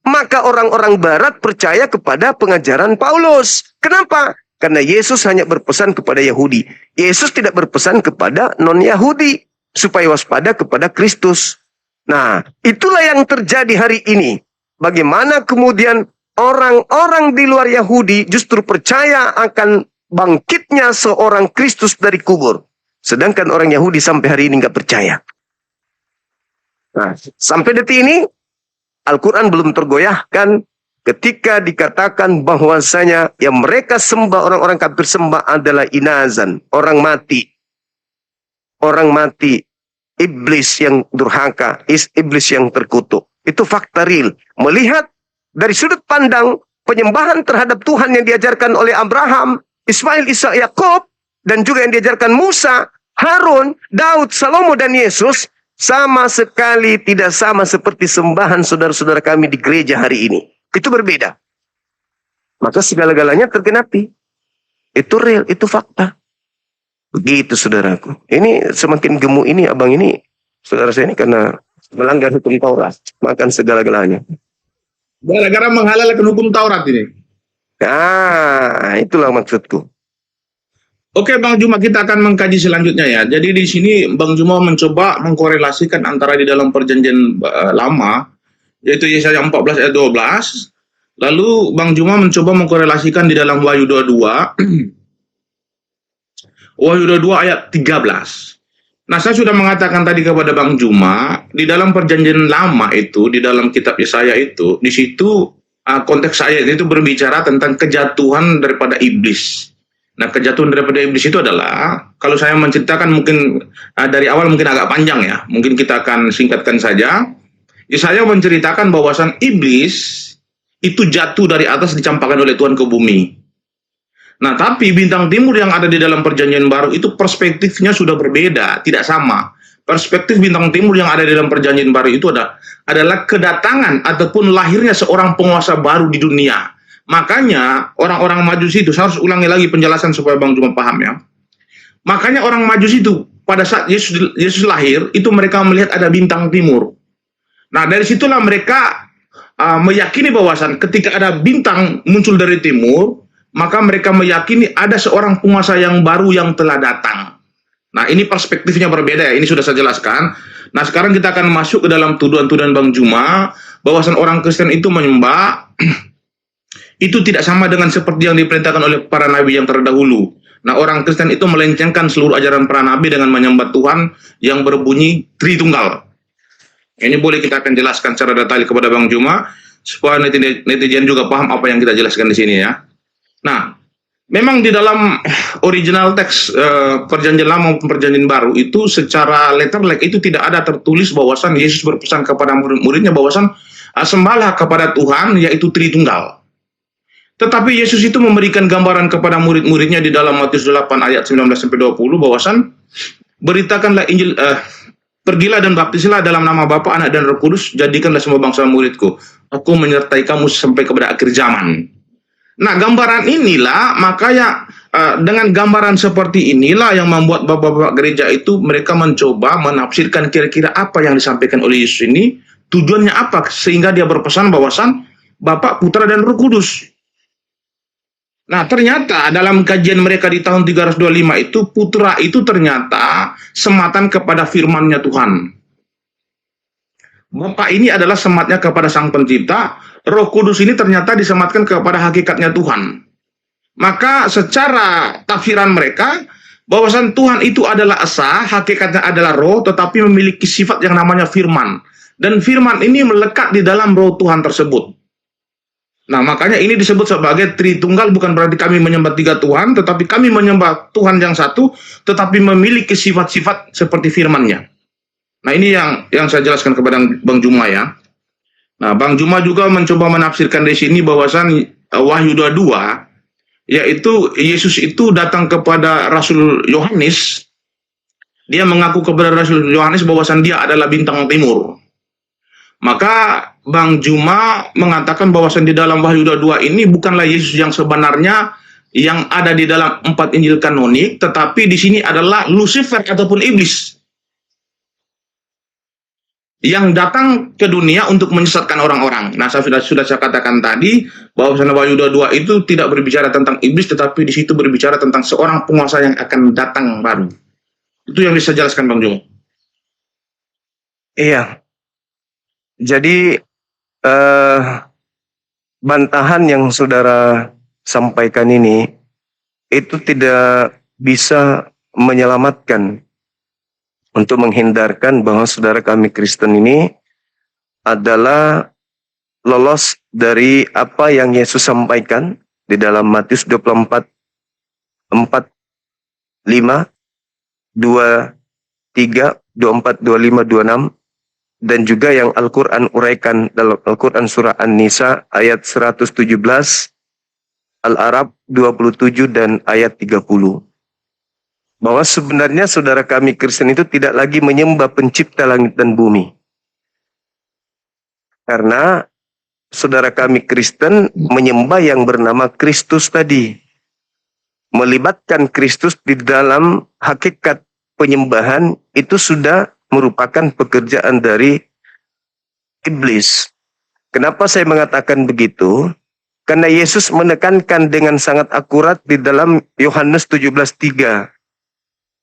Maka orang-orang Barat percaya kepada pengajaran Paulus. Kenapa? Karena Yesus hanya berpesan kepada Yahudi. Yesus tidak berpesan kepada non-Yahudi supaya waspada kepada Kristus. Nah, itulah yang terjadi hari ini. Bagaimana kemudian orang-orang di luar Yahudi justru percaya akan bangkitnya seorang Kristus dari kubur. Sedangkan orang Yahudi sampai hari ini nggak percaya. Nah, sampai detik ini, Al-Quran belum tergoyahkan ketika dikatakan bahwasanya yang mereka sembah, orang-orang kafir sembah adalah inazan, orang mati. Orang mati, iblis yang durhaka, iblis yang terkutuk. Itu fakta real. Melihat dari sudut pandang penyembahan terhadap Tuhan yang diajarkan oleh Abraham, Ismail, Ishak, Yakub, dan juga yang diajarkan Musa, Harun, Daud, Salomo, dan Yesus, sama sekali tidak sama seperti sembahan saudara-saudara kami di gereja hari ini. Itu berbeda. Maka segala-galanya tergenapi. Itu real, itu fakta. Begitu saudaraku. Ini semakin gemuk ini abang ini, saudara saya ini karena melanggar hukum Taurat, makan segala-galanya. Gara-gara menghalalkan hukum Taurat ini. Nah, itulah maksudku. Oke Bang Juma, kita akan mengkaji selanjutnya ya. Jadi di sini Bang Juma mencoba mengkorelasikan antara di dalam perjanjian lama, yaitu Yesaya 14 ayat 12. Lalu Bang Juma mencoba mengkorelasikan di dalam Wahyu 22. Wahyu 22 ayat 13. Nah, saya sudah mengatakan tadi kepada Bang Juma, di dalam perjanjian lama itu, di dalam kitab Yesaya itu, di situ konteks ayat itu berbicara tentang kejatuhan daripada iblis. Nah, kejatuhan daripada iblis itu adalah, kalau saya menceritakan mungkin dari awal mungkin agak panjang ya, mungkin kita akan singkatkan saja. Yesaya menceritakan bahwasan iblis itu jatuh dari atas dicampakkan oleh Tuhan ke bumi. Nah, tapi bintang timur yang ada di dalam perjanjian baru itu perspektifnya sudah berbeda, tidak sama. Perspektif bintang timur yang ada di dalam perjanjian baru itu adalah kedatangan ataupun lahirnya seorang penguasa baru di dunia. Makanya orang-orang Majusi itu, saya harus ulangi lagi penjelasan supaya Bang Juma paham ya. Makanya orang Majusi itu pada saat Yesus lahir itu mereka melihat ada bintang timur. Nah, dari situlah mereka meyakini bahwasan ketika ada bintang muncul dari timur, maka mereka meyakini ada seorang penguasa yang baru yang telah datang. Nah, ini perspektifnya berbeda ya, ini sudah saya jelaskan. Nah, sekarang kita akan masuk ke dalam tuduhan-tuduhan Bang Juma, bahwasan orang Kristen itu menyembah, itu tidak sama dengan seperti yang diperintahkan oleh para nabi yang terdahulu. Nah, orang Kristen itu melencengkan seluruh ajaran para nabi dengan menyembah Tuhan yang berbunyi Tritunggal. Ini boleh kita akan jelaskan secara detail kepada Bang Juma, supaya netizen juga paham apa yang kita jelaskan di sini ya. Nah, memang di dalam original teks Perjanjian Lama maupun Perjanjian Baru itu secara letterlek itu tidak ada tertulis bahwasan Yesus berpesan kepada murid-muridnya bahwasan sembahlah kepada Tuhan yaitu Tritunggal. Tetapi Yesus itu memberikan gambaran kepada murid-muridnya di dalam Matius 8 ayat 19-20 bahwasan beritakanlah Injil, pergilah dan baptislah dalam nama Bapa, Anak dan Roh Kudus, jadikanlah semua bangsa muridku. Aku menyertai kamu sampai kepada akhir zaman. Nah, gambaran inilah, makanya dengan gambaran seperti inilah yang membuat bapak-bapak gereja itu mereka mencoba menafsirkan kira-kira apa yang disampaikan oleh Yesus ini, tujuannya apa, sehingga dia berpesan bahwasan Bapa, Putra, dan Roh Kudus. Nah, ternyata dalam kajian mereka di tahun 325 itu, Putra itu ternyata sematan kepada firman-Nya Tuhan. Bapa ini adalah sematnya kepada Sang Pencipta, Roh Kudus ini ternyata disematkan kepada hakikatnya Tuhan. Maka secara tafsiran mereka, bahwasan Tuhan itu adalah esa, hakikatnya adalah roh, tetapi memiliki sifat yang namanya firman. Dan firman ini melekat di dalam roh Tuhan tersebut. Nah, makanya ini disebut sebagai Tritunggal, bukan berarti kami menyembah tiga Tuhan, tetapi kami menyembah Tuhan yang satu, tetapi memiliki sifat-sifat seperti firman-Nya. Nah, ini yang saya jelaskan kepada Bang Juma ya. Nah, Bang Juma juga mencoba menafsirkan di sini bahwasan Wahyu 22, yaitu Yesus itu datang kepada Rasul Yohanes. Dia mengaku kepada Rasul Yohanes bahwasan dia adalah bintang timur. Maka Bang Juma mengatakan bahwasan di dalam Wahyu 22 ini bukanlah Yesus yang sebenarnya yang ada di dalam 4 Injil kanonik, tetapi di sini adalah Lucifer ataupun iblis yang datang ke dunia untuk menyesatkan orang-orang. Nah, sudah saya katakan tadi bahwa Wahyu 22 itu tidak berbicara tentang iblis, tetapi di situ berbicara tentang seorang penguasa yang akan datang baru. Itu yang bisa jelaskan Bang Juma. Iya. Jadi bantahan yang saudara sampaikan ini itu tidak bisa menyelamatkan untuk menghindarkan bahwa saudara kami Kristen ini adalah lolos dari apa yang Yesus sampaikan di dalam Matius 24, 4, 5, 2, 3, 24, 25, 26, dan juga yang Al-Quran uraikan dalam Al-Quran surah An-Nisa ayat 117, Al-Arab 27 dan ayat 30. Bahwa sebenarnya saudara kami Kristen itu tidak lagi menyembah pencipta langit dan bumi. Karena saudara kami Kristen menyembah yang bernama Kristus tadi. Melibatkan Kristus di dalam hakikat penyembahan itu sudah merupakan pekerjaan dari iblis. Kenapa saya mengatakan begitu? Karena Yesus menekankan dengan sangat akurat di dalam Yohanes 17:3.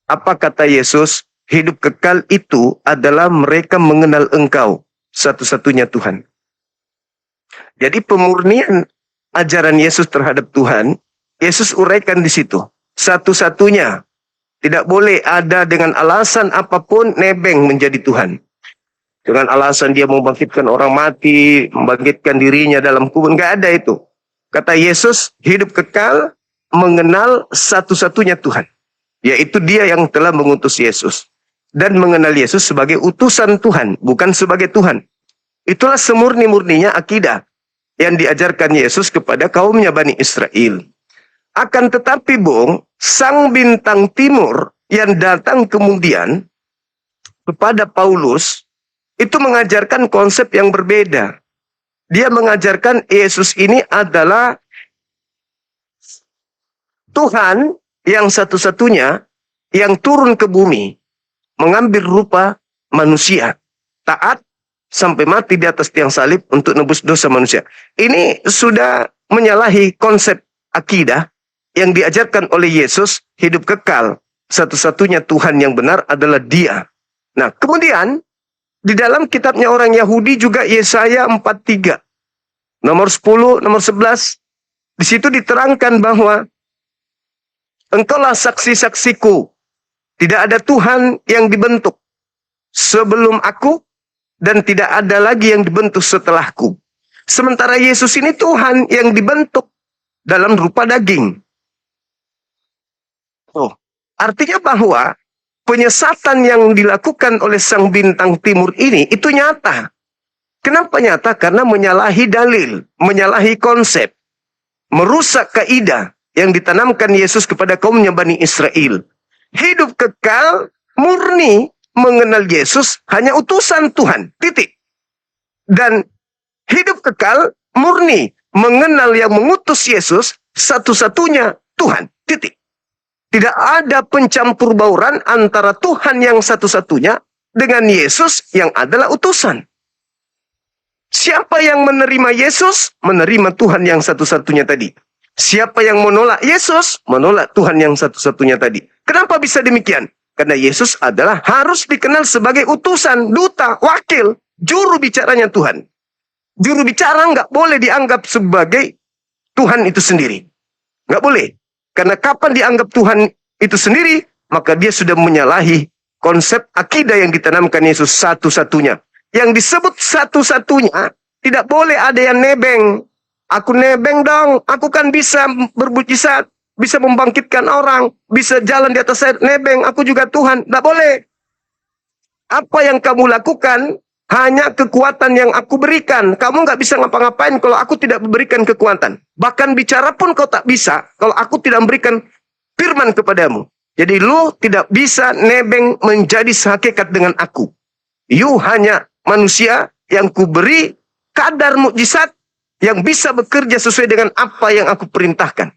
Apa kata Yesus? Hidup kekal itu adalah mereka mengenal Engkau, satu-satunya Tuhan. Jadi pemurnian ajaran Yesus terhadap Tuhan, Yesus uraikan di situ. Satu-satunya. Tidak boleh ada dengan alasan apapun nebeng menjadi Tuhan. Dengan alasan dia membangkitkan orang mati, membangkitkan dirinya dalam kubur, nggak ada itu. Kata Yesus, hidup kekal mengenal satu-satunya Tuhan. Yaitu dia yang telah mengutus Yesus. Dan mengenal Yesus sebagai utusan Tuhan, bukan sebagai Tuhan. Itulah semurni-murninya akidah yang diajarkan Yesus kepada kaumnya Bani Israel. Akan tetapi Bung, sang bintang timur yang datang kemudian kepada Paulus itu mengajarkan konsep yang berbeda. Dia mengajarkan Yesus ini adalah Tuhan yang satu-satunya yang turun ke bumi, mengambil rupa manusia, taat sampai mati di atas tiang salib untuk nebus dosa manusia. Ini sudah menyalahi konsep akidah yang diajarkan oleh Yesus, hidup kekal. Satu-satunya Tuhan yang benar adalah Dia. Nah, kemudian di dalam kitabnya orang Yahudi juga Yesaya 43. Nomor 10, nomor 11. Di situ diterangkan bahwa Engkaulah saksi-saksiku. Tidak ada Tuhan yang dibentuk sebelum aku, dan tidak ada lagi yang dibentuk setelahku. Sementara Yesus ini Tuhan yang dibentuk dalam rupa daging. Oh, artinya bahwa penyesatan yang dilakukan oleh sang bintang timur ini itu nyata. Kenapa nyata? Karena menyalahi dalil, menyalahi konsep, merusak kaidah yang ditanamkan Yesus kepada kaumnya Bani Israel. Hidup kekal, murni, mengenal Yesus hanya utusan Tuhan, titik. Dan hidup kekal, murni, mengenal yang mengutus Yesus satu-satunya Tuhan, titik. Tidak ada pencampur bauran antara Tuhan yang satu-satunya dengan Yesus yang adalah utusan. Siapa yang menerima Yesus, menerima Tuhan yang satu-satunya tadi. Siapa yang menolak Yesus, menolak Tuhan yang satu-satunya tadi. Kenapa bisa demikian? Karena Yesus adalah harus dikenal sebagai utusan, duta, wakil, juru bicaranya Tuhan. Juru bicara nggak boleh dianggap sebagai Tuhan itu sendiri. Nggak boleh. Karena kapan dianggap Tuhan itu sendiri, maka dia sudah menyalahi konsep akidah yang ditanamkan Yesus satu-satunya. Yang disebut satu-satunya, tidak boleh ada yang nebeng. Aku nebeng dong, aku kan bisa bermujizat, bisa membangkitkan orang, bisa jalan di atas air, nebeng, aku juga Tuhan. Tidak boleh. Apa yang kamu lakukan hanya kekuatan yang aku berikan. Kamu nggak bisa ngapa-ngapain kalau aku tidak memberikan kekuatan. Bahkan bicara pun kau tak bisa kalau aku tidak memberikan firman kepadamu. Jadi lu tidak bisa nebeng menjadi sehakikat dengan aku. You hanya manusia yang kuberi kadar mukjizat yang bisa bekerja sesuai dengan apa yang aku perintahkan.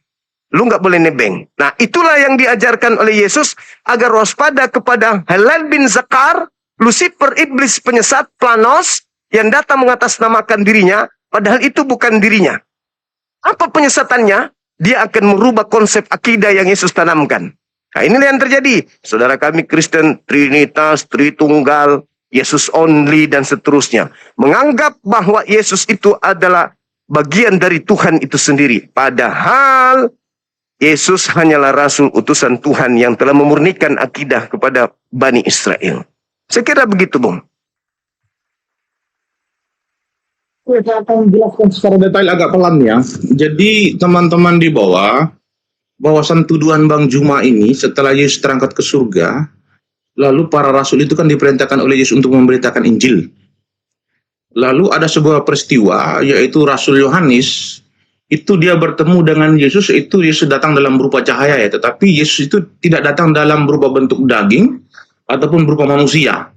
Lu nggak boleh nebeng. Nah, itulah yang diajarkan oleh Yesus agar waspada kepada Halal bin Zakar, Lucifer, iblis penyesat, Planos, yang datang mengatasnamakan dirinya, padahal itu bukan dirinya. Apa penyesatannya? Dia akan merubah konsep akidah yang Yesus tanamkan. Nah, inilah yang terjadi. Saudara kami Kristen, Trinitas, Tritunggal, Yesus only, dan seterusnya. Menganggap bahwa Yesus itu adalah bagian dari Tuhan itu sendiri. Padahal Yesus hanyalah rasul utusan Tuhan yang telah memurnikan akidah kepada Bani Israel. Saya kira begitu, Bung. Saya akan jelaskan secara detail agak pelan ya. Jadi teman-teman di bawah, bahwasan tuduhan Bang Juma ini setelah Yesus terangkat ke surga, lalu para rasul itu kan diperintahkan oleh Yesus untuk memberitakan Injil. Lalu ada sebuah peristiwa, yaitu Rasul Yohanes, itu dia bertemu dengan Yesus, itu Yesus datang dalam berupa cahaya ya, tetapi Yesus itu tidak datang dalam berupa bentuk daging, ataupun berupa manusia.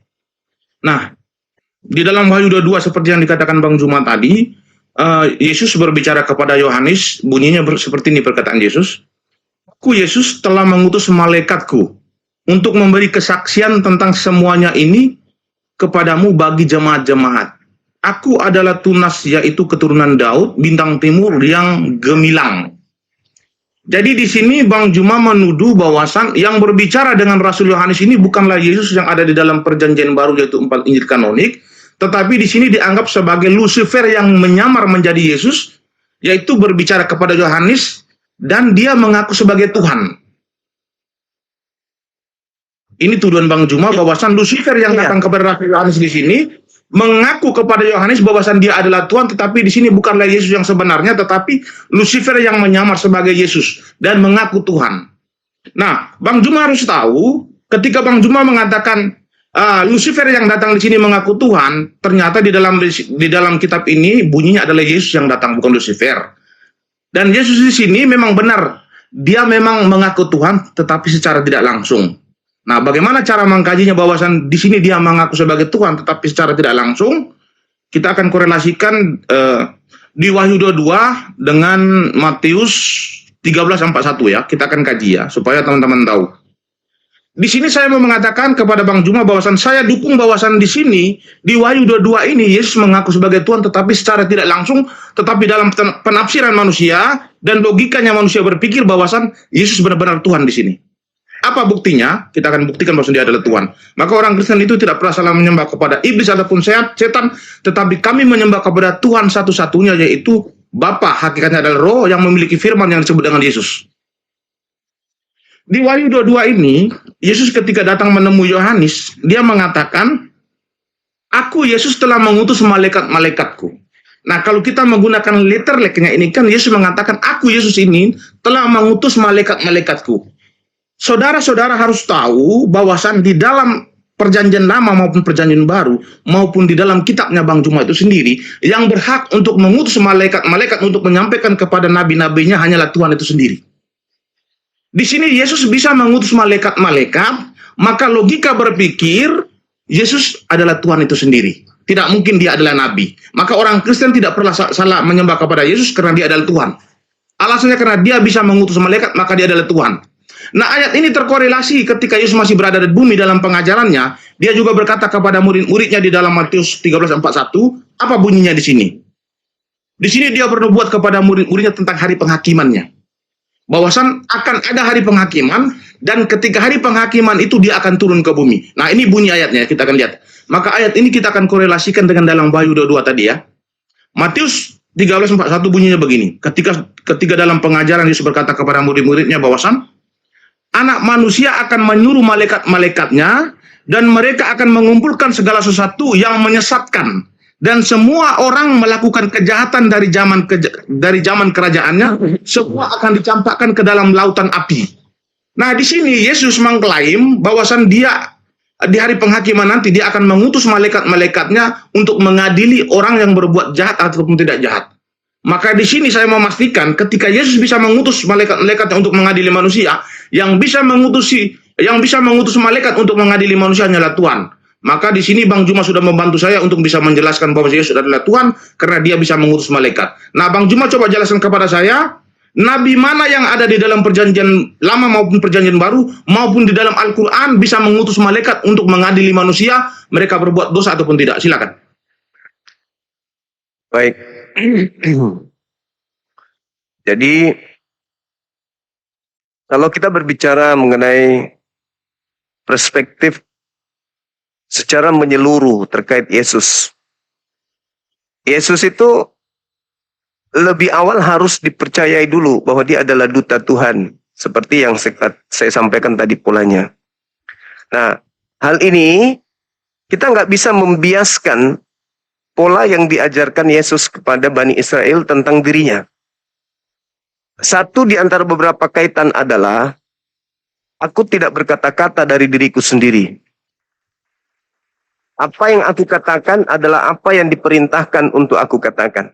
Nah, di dalam Wahyu 22 seperti yang dikatakan Bang Juma tadi, Yesus berbicara kepada Yohanes, bunyinya seperti ini perkataan Yesus, Aku Yesus telah mengutus malaikatku untuk memberi kesaksian tentang semuanya ini kepadamu bagi jemaat-jemaat. Aku adalah Tunas, yaitu keturunan Daud, bintang timur yang gemilang. Jadi di sini Bang Juma menuduh bahwasan yang berbicara dengan Rasul Yohanes ini bukanlah Yesus yang ada di dalam Perjanjian Baru, yaitu 4 Injil kanonik, tetapi di sini dianggap sebagai Lucifer yang menyamar menjadi Yesus, yaitu berbicara kepada Yohanes dan dia mengaku sebagai Tuhan. Ini tuduhan Bang Juma bahwasan Lucifer yang datang kepada Rasul Yohanes di sini mengaku kepada Yohanes bahwasan dia adalah Tuhan, tetapi di sini bukanlah Yesus yang sebenarnya, tetapi Lucifer yang menyamar sebagai Yesus dan mengaku Tuhan. Nah, Bang Juma harus tahu, ketika Bang Juma mengatakan Lucifer yang datang di sini mengaku Tuhan, ternyata di dalam kitab ini bunyinya adalah Yesus yang datang, bukan Lucifer. Dan Yesus di sini memang benar, dia memang mengaku Tuhan, tetapi secara tidak langsung. Nah, bagaimana cara mengkajinya bahwasan di sini dia mengaku sebagai Tuhan, tetapi secara tidak langsung? Kita akan korelasikan di Wahyu 22 dengan Matius 13:41 ya. Kita akan kaji ya, supaya teman-teman tahu. Di sini saya mau mengatakan kepada Bang Juma bahwasan saya dukung bahwasan di sini di Wahyu 22 ini Yesus mengaku sebagai Tuhan, tetapi secara tidak langsung, tetapi dalam penafsiran manusia dan logikanya manusia berpikir bahwasan Yesus benar-benar Tuhan di sini. Apa buktinya? Kita akan buktikan bahwa dia adalah Tuhan. Maka orang Kristen itu tidak pernah salah menyembah kepada iblis ataupun setan, tetapi kami menyembah kepada Tuhan satu-satunya, yaitu Bapa. Hakikatnya adalah Roh yang memiliki firman yang disebut dengan Yesus. Di Wahyu 22 ini, Yesus ketika datang menemui Yohanes, dia mengatakan, aku Yesus telah mengutus malaikat-malaikatku. Nah, kalau kita menggunakan letterleknya ini kan Yesus mengatakan, aku Yesus ini telah mengutus malaikat-malaikatku. Saudara-saudara harus tahu bahwasan di dalam perjanjian lama maupun perjanjian baru, maupun di dalam kitabnya Bang Juma itu sendiri, yang berhak untuk mengutus malaikat-malaikat untuk menyampaikan kepada nabi-nabinya hanyalah Tuhan itu sendiri. Di sini Yesus bisa mengutus malaikat-malaikat, maka logika berpikir Yesus adalah Tuhan itu sendiri. Tidak mungkin dia adalah nabi. Maka orang Kristen tidak pernah salah menyembah kepada Yesus karena dia adalah Tuhan. Alasannya karena dia bisa mengutus malaikat, maka dia adalah Tuhan. Nah, ayat ini terkorelasi ketika Yesus masih berada di bumi dalam pengajarannya. Dia juga berkata kepada murid-muridnya di dalam Matius 13:41, apa bunyinya di sini? Di sini dia bernubuat kepada murid-muridnya tentang hari penghakimannya. Bahwasan akan ada hari penghakiman, dan ketika hari penghakiman itu dia akan turun ke bumi. Nah, ini bunyi ayatnya, kita akan lihat. Maka ayat ini kita akan korelasikan dengan dalam Wahyu 22 tadi ya. Matius 13:41 bunyinya begini. Ketika dalam pengajaran Yesus berkata kepada murid-muridnya bahwasan Anak manusia akan menyuruh malaikat-malaikatnya, dan mereka akan mengumpulkan segala sesuatu yang menyesatkan, dan semua orang melakukan kejahatan dari zaman kerajaannya, semua akan dicampakkan ke dalam lautan api. Nah, di sini Yesus mengklaim bahwasan dia di hari penghakiman nanti dia akan mengutus malaikat-malaikatnya untuk mengadili orang yang berbuat jahat ataupun tidak jahat. Maka di sini saya memastikan ketika Yesus bisa mengutus malaikat-malaikatnya untuk mengadili manusia, yang bisa mengutus malaikat untuk mengadili manusia hanyalah Tuhan. Maka di sini Bang Juma sudah membantu saya untuk bisa menjelaskan bahwa Yesus adalah Tuhan karena dia bisa mengutus malaikat. Nah, Bang Juma coba jelaskan kepada saya, nabi mana yang ada di dalam perjanjian lama maupun perjanjian baru maupun di dalam Al-Quran bisa mengutus malaikat untuk mengadili manusia, mereka berbuat dosa ataupun tidak? Silakan. Baik. Jadi kalau kita berbicara mengenai perspektif secara menyeluruh terkait Yesus, Yesus itu lebih awal harus dipercayai dulu bahwa dia adalah duta Tuhan, seperti yang saya sampaikan tadi polanya. Nah, hal ini kita nggak bisa membiaskan pola yang diajarkan Yesus kepada Bani Israel tentang dirinya. Satu di antara beberapa kaitan adalah, aku tidak berkata-kata dari diriku sendiri. Apa yang aku katakan adalah apa yang diperintahkan untuk aku katakan.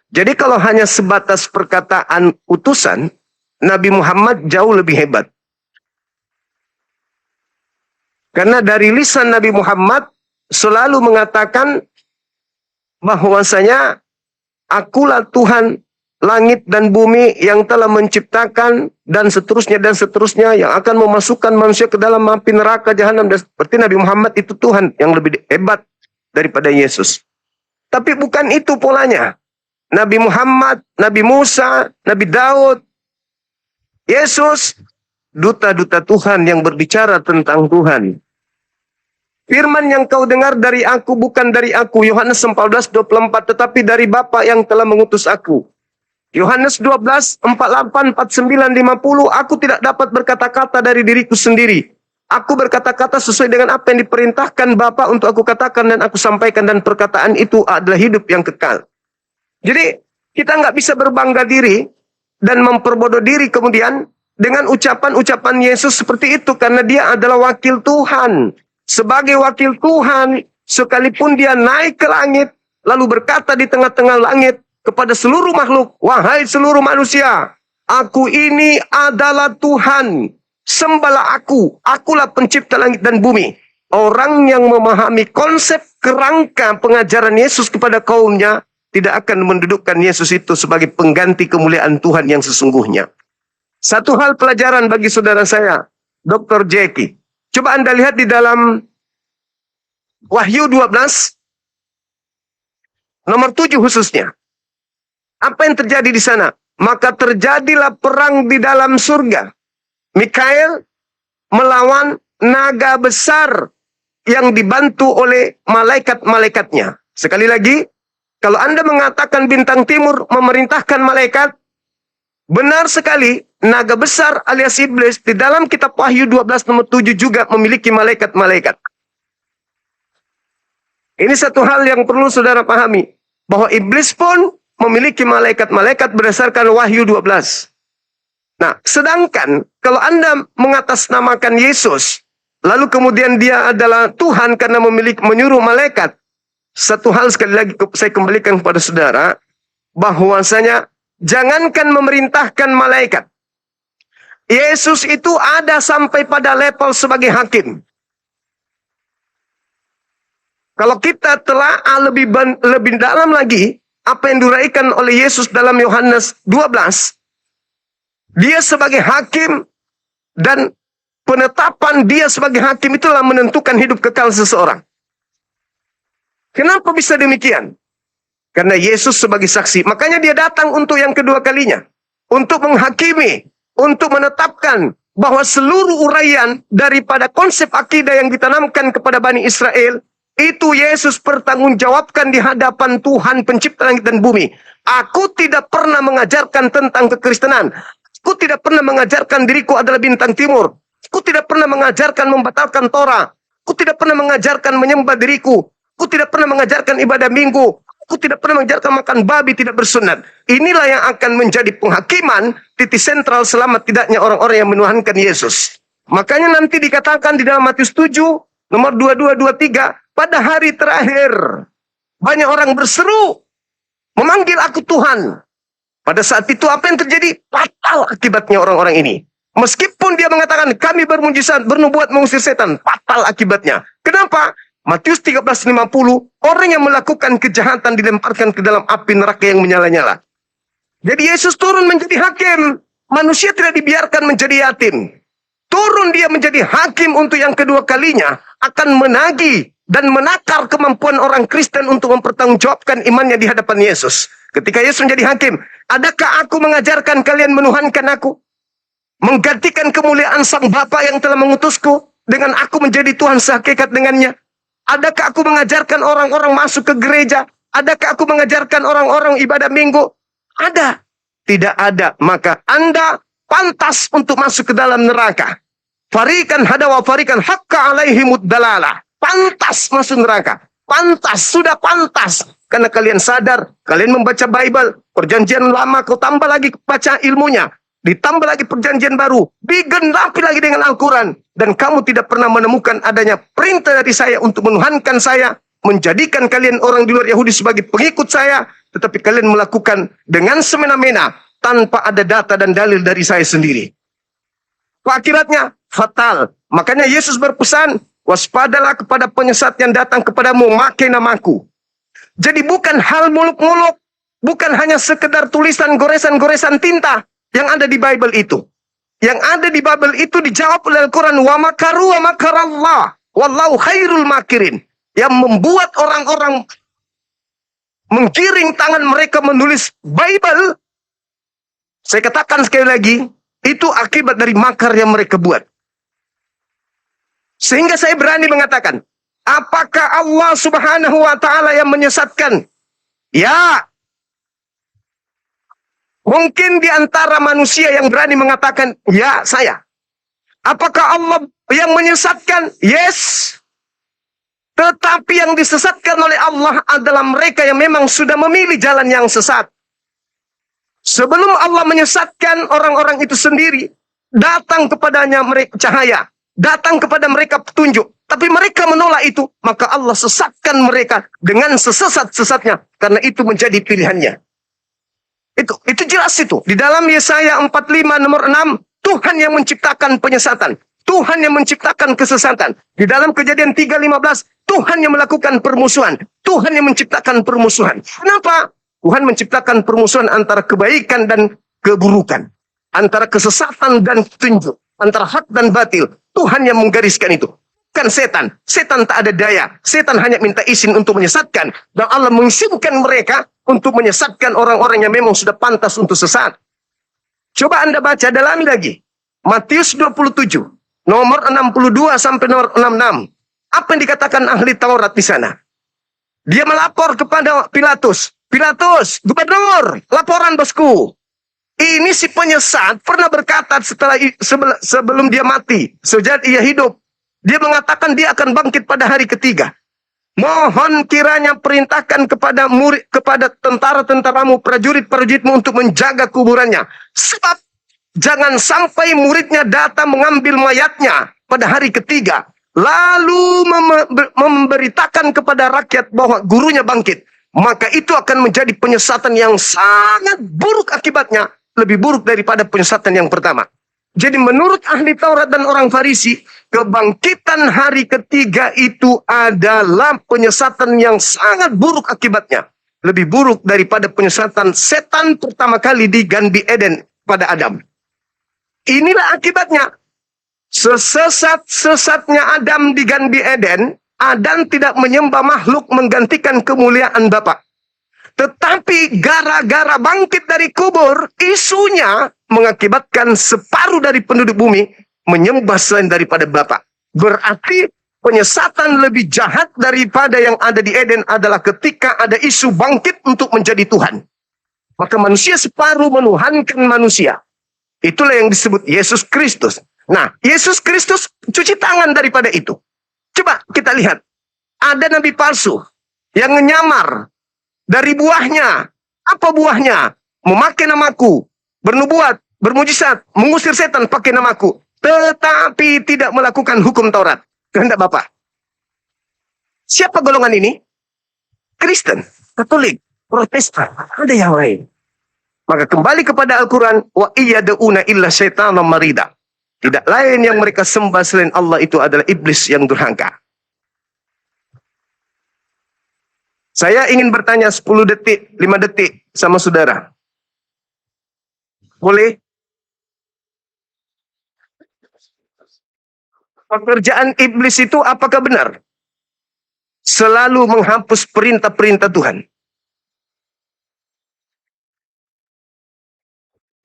Jadi kalau hanya sebatas perkataan utusan, Nabi Muhammad jauh lebih hebat. Karena dari lisan Nabi Muhammad selalu mengatakan bahwasanya akulah Tuhan langit dan bumi yang telah menciptakan dan seterusnya yang akan memasukkan manusia ke dalam api neraka jahanam. Dan seperti Nabi Muhammad itu Tuhan yang lebih hebat daripada Yesus. Tapi bukan itu polanya. Nabi Muhammad, Nabi Musa, Nabi Daud, Yesus, duta-duta Tuhan yang berbicara tentang Tuhan. Firman yang kau dengar dari aku bukan dari aku, Yohanes 14:24, tetapi dari Bapa yang telah mengutus aku. Yohanes 12, 48, 49, 50, aku tidak dapat berkata-kata dari diriku sendiri. Aku berkata-kata sesuai dengan apa yang diperintahkan Bapa untuk aku katakan dan aku sampaikan, dan perkataan itu adalah hidup yang kekal. Jadi kita nggak bisa berbangga diri dan memperbodoh diri kemudian dengan ucapan-ucapan Yesus seperti itu, karena dia adalah wakil Tuhan. Sebagai wakil Tuhan, sekalipun dia naik ke langit, lalu berkata di tengah-tengah langit kepada seluruh makhluk, wahai seluruh manusia, aku ini adalah Tuhan, sembahlah aku, akulah pencipta langit dan bumi. Orang yang memahami konsep kerangka pengajaran Yesus kepada kaumnya, tidak akan mendudukkan Yesus itu sebagai pengganti kemuliaan Tuhan yang sesungguhnya. Satu hal pelajaran bagi saudara saya, Dr. Jackie. Coba Anda lihat di dalam Wahyu 12, nomor 7 khususnya. Apa yang terjadi di sana? Maka terjadilah perang di dalam surga. Mikael melawan naga besar yang dibantu oleh malaikat-malaikatnya. Sekali lagi, kalau Anda mengatakan bintang timur memerintahkan malaikat, Benar sekali, naga besar alias iblis di dalam kitab Wahyu 12 nomor 7 juga memiliki malaikat-malaikat. Ini satu hal yang perlu saudara pahami, bahwa iblis pun memiliki malaikat-malaikat berdasarkan Wahyu 12. Nah, sedangkan kalau Anda mengatasnamakan Yesus, lalu kemudian dia adalah Tuhan karena menyuruh malaikat, satu hal sekali lagi saya kembalikan kepada saudara, bahwasanya jangankan memerintahkan malaikat. Yesus itu ada sampai pada level sebagai hakim. Kalau kita telah lebih dalam lagi, apa yang diuraikan oleh Yesus dalam Yohanes 12, dia sebagai hakim dan penetapan dia sebagai hakim itulah menentukan hidup kekal seseorang. Kenapa bisa demikian? Karena Yesus sebagai saksi. Makanya dia datang untuk yang kedua kalinya. Untuk menghakimi. Untuk menetapkan bahwa seluruh uraian daripada konsep akidah yang ditanamkan kepada Bani Israel, itu Yesus pertanggungjawabkan di hadapan Tuhan pencipta langit dan bumi. Aku tidak pernah mengajarkan tentang kekristenan. Aku tidak pernah mengajarkan diriku adalah bintang timur. Aku tidak pernah mengajarkan membatalkan Torah. Aku tidak pernah mengajarkan menyembah diriku. Aku tidak pernah mengajarkan ibadah minggu. Aku tidak pernah mengajarkan makan babi tidak bersunat. Inilah yang akan menjadi penghakiman titik sentral selamat tidaknya orang-orang yang menuhankan Yesus. Makanya nanti dikatakan di dalam Matius 7, nomor 22-23, pada hari terakhir, banyak orang berseru, memanggil aku Tuhan. Pada saat itu apa yang terjadi? Fatal akibatnya orang-orang ini. Meskipun dia mengatakan, kami bermujizat, bernubuat mengusir setan. Fatal akibatnya. Kenapa? Matius 13:50, orang yang melakukan kejahatan dilemparkan ke dalam api neraka yang menyala-nyala. Jadi Yesus turun menjadi hakim. Manusia tidak dibiarkan menjadi yatim. Turun dia menjadi hakim untuk yang kedua kalinya. Akan menagih dan menakar kemampuan orang Kristen untuk mempertanggungjawabkan imannya di hadapan Yesus. Ketika Yesus menjadi hakim, adakah aku mengajarkan kalian menuhankan aku? Menggantikan kemuliaan Sang Bapa yang telah mengutusku dengan aku menjadi Tuhan sehakikat dengannya? Adakah aku mengajarkan orang-orang masuk ke gereja? Adakah aku mengajarkan orang-orang ibadah minggu? Ada. Tidak ada. Maka Anda pantas untuk masuk ke dalam neraka. Farikan hadawa farikan hakka alaihimud dalalah. Pantas masuk neraka. Pantas. Sudah pantas. Karena kalian sadar. Kalian membaca Bible. Perjanjian lama kau tambah lagi baca ilmunya. Ditambah lagi perjanjian baru. Digenapi lagi dengan Al-Quran. Dan kamu tidak pernah menemukan adanya perintah dari saya untuk menuhankan saya. Menjadikan kalian orang di luar Yahudi sebagai pengikut saya. Tetapi kalian melakukan dengan semena-mena. Tanpa ada data dan dalil dari saya sendiri. Akibatnya fatal. Makanya Yesus berpesan. Waspadalah kepada penyesat yang datang kepadamu. Memakai namaku. Jadi bukan hal muluk-muluk. Bukan hanya sekedar tulisan goresan-goresan tinta. Yang ada di Bible itu. Yang ada di Bible itu dijawab oleh Al-Quran. Wa makaru wa makarallah. Wallahu khairul makirin. Yang membuat orang-orang menggiring tangan mereka menulis Bible. Saya katakan sekali lagi. Itu akibat dari makar yang mereka buat. Sehingga saya berani mengatakan. Apakah Allah subhanahu wa ta'ala yang menyesatkan? Ya. Mungkin di antara manusia yang berani mengatakan, ya saya. Apakah Allah yang menyesatkan? Yes. Tetapi yang disesatkan oleh Allah adalah mereka yang memang sudah memilih jalan yang sesat. Sebelum Allah menyesatkan orang-orang itu sendiri, datang kepadanya mereka cahaya. Datang kepada mereka petunjuk. Tapi mereka menolak itu, maka Allah sesatkan mereka dengan sesat-sesatnya. Karena itu menjadi pilihannya. Itu jelas itu. Di dalam Yesaya 45 nomor 6, Tuhan yang menciptakan penyesatan. Tuhan yang menciptakan kesesatan. Di dalam Kejadian 3:15, Tuhan yang melakukan permusuhan. Tuhan yang menciptakan permusuhan. Kenapa? Tuhan menciptakan permusuhan antara kebaikan dan keburukan. Antara kesesatan dan petunjuk. Antara hak dan batil. Tuhan yang menggariskan itu. Bukan setan. Setan tak ada daya. Setan hanya minta izin untuk menyesatkan. Dan Allah mengizinkan mereka untuk menyesatkan orang-orang yang memang sudah pantas untuk sesat. Coba Anda baca, dalami lagi. Matius 27. Nomor 62 sampai nomor 66. Apa yang dikatakan ahli Taurat di sana? Dia melapor kepada Pilatus. Pilatus, gubernur, laporan bosku. Ini si penyesat pernah berkata sebelum dia mati, sejak ia hidup, dia mengatakan dia akan bangkit pada hari ketiga. Mohon kiranya perintahkan kepada tentara-tentaramu, prajurit-prajuritmu untuk menjaga kuburannya. Sebab jangan sampai muridnya datang mengambil mayatnya pada hari ketiga, lalu memberitakan kepada rakyat bahwa gurunya bangkit. Maka itu akan menjadi penyesatan yang sangat buruk akibatnya, lebih buruk daripada penyesatan yang pertama. Jadi menurut ahli Taurat dan orang Farisi, kebangkitan hari ketiga itu adalah penyesatan yang sangat buruk akibatnya. Lebih buruk daripada penyesatan setan pertama kali di Ganbi Eden pada Adam. Inilah akibatnya. Sesat-sesatnya Adam di Ganbi Eden, Adam tidak menyembah makhluk menggantikan kemuliaan Bapa. Tetapi gara-gara bangkit dari kubur, isunya mengakibatkan separuh dari penduduk bumi menyembah selain daripada Bapa. Berarti penyesatan lebih jahat daripada yang ada di Eden adalah ketika ada isu bangkit untuk menjadi Tuhan. Maka manusia separuh menuhankan manusia. Itulah yang disebut Yesus Kristus. Nah, Yesus Kristus cuci tangan daripada itu. Coba kita lihat. Ada nabi palsu yang menyamar dari buahnya. Apa buahnya? Memakai namaku, bernubuat, bermujizat, mengusir setan pakai namaku. Tetapi tidak melakukan hukum Taurat. Kehendak Bapa. Siapa golongan ini? Kristen, Katolik, Protestan, ada yang lain. Maka kembali kepada Al-Quran, wa iyada'una illa syaitanan marida. Tidak lain yang mereka sembah selain Allah itu adalah iblis yang durhaka. Saya ingin bertanya 10 detik, 5 detik sama saudara. Boleh? Pekerjaan iblis itu apakah benar? Selalu menghapus perintah-perintah Tuhan.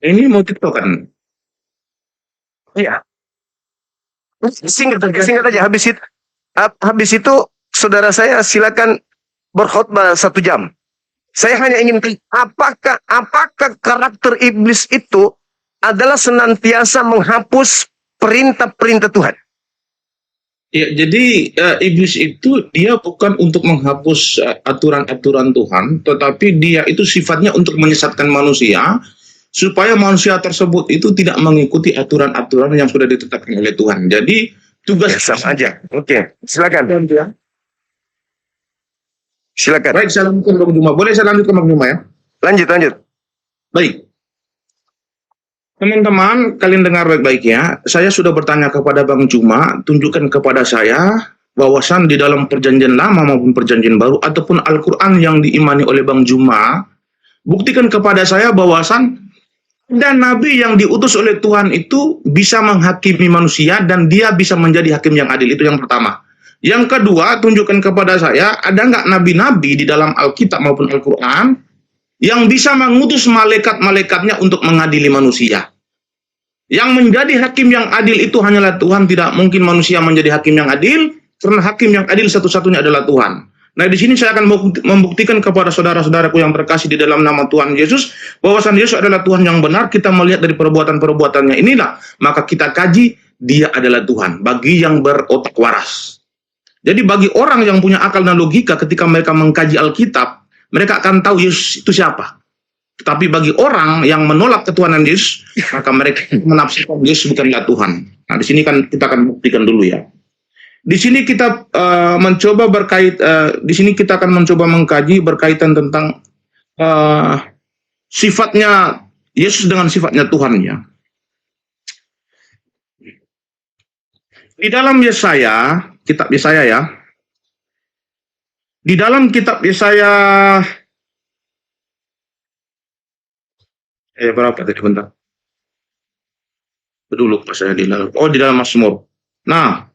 Ini mau tiktokan. Iya. Singkat aja. Habis itu saudara saya silakan berkhotbah 1 jam. Saya hanya ingin apakah karakter iblis itu adalah senantiasa menghapus perintah-perintah Tuhan? Ya, jadi iblis itu dia bukan untuk menghapus aturan-aturan Tuhan, tetapi dia itu sifatnya untuk menyesatkan manusia supaya manusia tersebut itu tidak mengikuti aturan-aturan yang sudah ditetapkan oleh Tuhan. Jadi tugas sama aja. Oke, silakan. Silakan. Baik, saya lanjutkan Bang Juma. Boleh saya lanjutkan Bang Juma ya? Lanjut. Baik. Teman-teman, kalian dengar baik-baik ya. Saya sudah bertanya kepada Bang Juma, tunjukkan kepada saya bahwasan di dalam perjanjian lama maupun perjanjian baru ataupun Al-Quran yang diimani oleh Bang Juma, buktikan kepada saya bahwasan dan nabi yang diutus oleh Tuhan itu bisa menghakimi manusia dan dia bisa menjadi hakim yang adil. Itu yang pertama. Yang kedua, tunjukkan kepada saya, ada nggak nabi-nabi di dalam Alkitab maupun Al-Quran yang bisa mengutus malaikat-malaikatnya untuk mengadili manusia. Yang menjadi hakim yang adil itu hanyalah Tuhan. Tidak mungkin manusia menjadi hakim yang adil, karena hakim yang adil satu-satunya adalah Tuhan. Nah, di sini saya akan membuktikan kepada saudara-saudaraku yang terkasih di dalam nama Tuhan Yesus, bahwasan Yesus adalah Tuhan yang benar. Kita melihat dari perbuatan-perbuatannya inilah, maka kita kaji, dia adalah Tuhan, bagi yang berotak waras. Jadi bagi orang yang punya akal dan logika, ketika mereka mengkaji Alkitab, mereka akan tahu Yesus itu siapa. Tetapi bagi orang yang menolak ketuhanan Yesus, maka mereka menafsirkan Yesus bukanlah Tuhan. Nah, di sini kan kita akan buktikan dulu ya. Di sini kita mencoba di sini kita akan mencoba mengkaji berkaitan tentang sifatnya Yesus dengan sifatnya Tuhan ya. Di dalam Yesaya, kitab Yesaya ya. Di dalam kitab Yesaya berapa tadi bentar. Dulu pas saya di dalam Mazmur. Nah,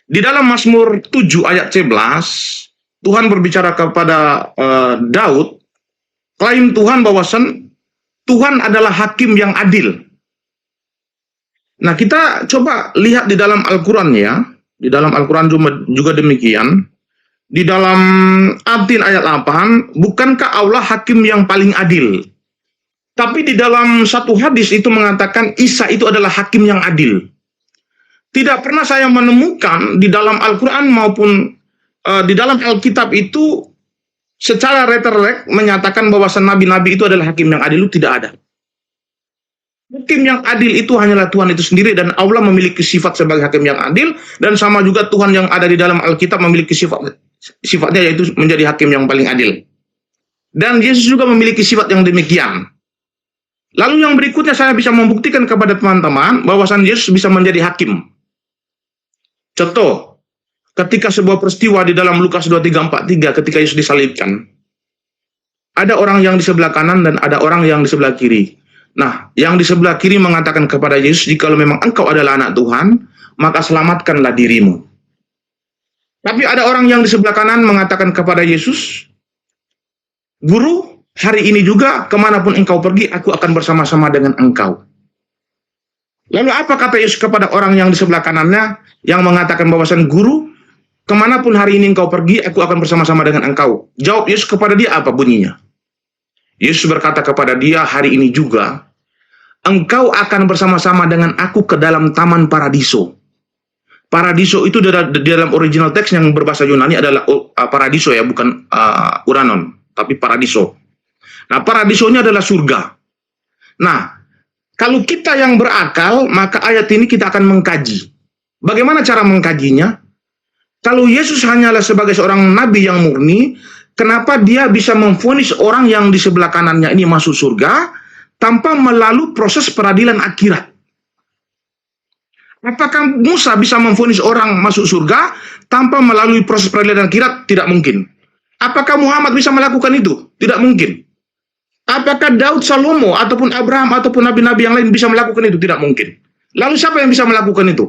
di dalam Mazmur 7 ayat 11, Tuhan berbicara kepada Daud, klaim Tuhan bahwasan Tuhan adalah hakim yang adil. Nah, kita coba lihat di dalam Al-Quran ya. Di dalam Al-Quran juga demikian. Di dalam At-Tin ayat 8, bukankah Allah hakim yang paling adil? Tapi di dalam satu hadis itu mengatakan Isa itu adalah hakim yang adil. Tidak pernah saya menemukan di dalam Al-Quran maupun di dalam Alkitab itu secara reterek menyatakan bahwa nabi-nabi itu adalah hakim yang adil. Itu tidak ada. Hakim yang adil itu hanyalah Tuhan itu sendiri, dan Allah memiliki sifat sebagai hakim yang adil, dan sama juga Tuhan yang ada di dalam Alkitab memiliki sifatnya yaitu menjadi hakim yang paling adil. Dan Yesus juga memiliki sifat yang demikian. Lalu yang berikutnya saya bisa membuktikan kepada teman-teman bahwasan Yesus bisa menjadi hakim. Contoh, ketika sebuah peristiwa di dalam Lukas 23:43 ketika Yesus disalibkan, ada orang yang di sebelah kanan dan ada orang yang di sebelah kiri. Nah, yang di sebelah kiri mengatakan kepada Yesus, jikalau memang engkau adalah anak Tuhan, maka selamatkanlah dirimu. Tapi ada orang yang di sebelah kanan mengatakan kepada Yesus, Guru, hari ini juga kemanapun engkau pergi, aku akan bersama-sama dengan engkau. Lalu apa kata Yesus kepada orang yang di sebelah kanannya, yang mengatakan bahwasan Guru, kemanapun hari ini engkau pergi, aku akan bersama-sama dengan engkau. Jawab Yesus kepada dia apa bunyinya? Yesus berkata kepada dia, hari ini juga, engkau akan bersama-sama dengan aku ke dalam taman paradiso. Paradiso itu di dalam original teks yang berbahasa Yunani adalah paradiso ya, bukan uranon, tapi paradiso. Nah, paradisonya adalah surga. Nah, kalau kita yang berakal, maka ayat ini kita akan mengkaji. Bagaimana cara mengkajinya? Kalau Yesus hanyalah sebagai seorang nabi yang murni, kenapa dia bisa memvonis orang yang di sebelah kanannya ini masuk surga tanpa melalui proses peradilan akhirat? Apakah Musa bisa memvonis orang masuk surga tanpa melalui proses peradilan akhirat? Tidak mungkin. Apakah Muhammad bisa melakukan itu? Tidak mungkin. Apakah Daud, Salomo, ataupun Abraham, ataupun nabi-nabi yang lain bisa melakukan itu? Tidak mungkin. Lalu siapa yang bisa melakukan itu?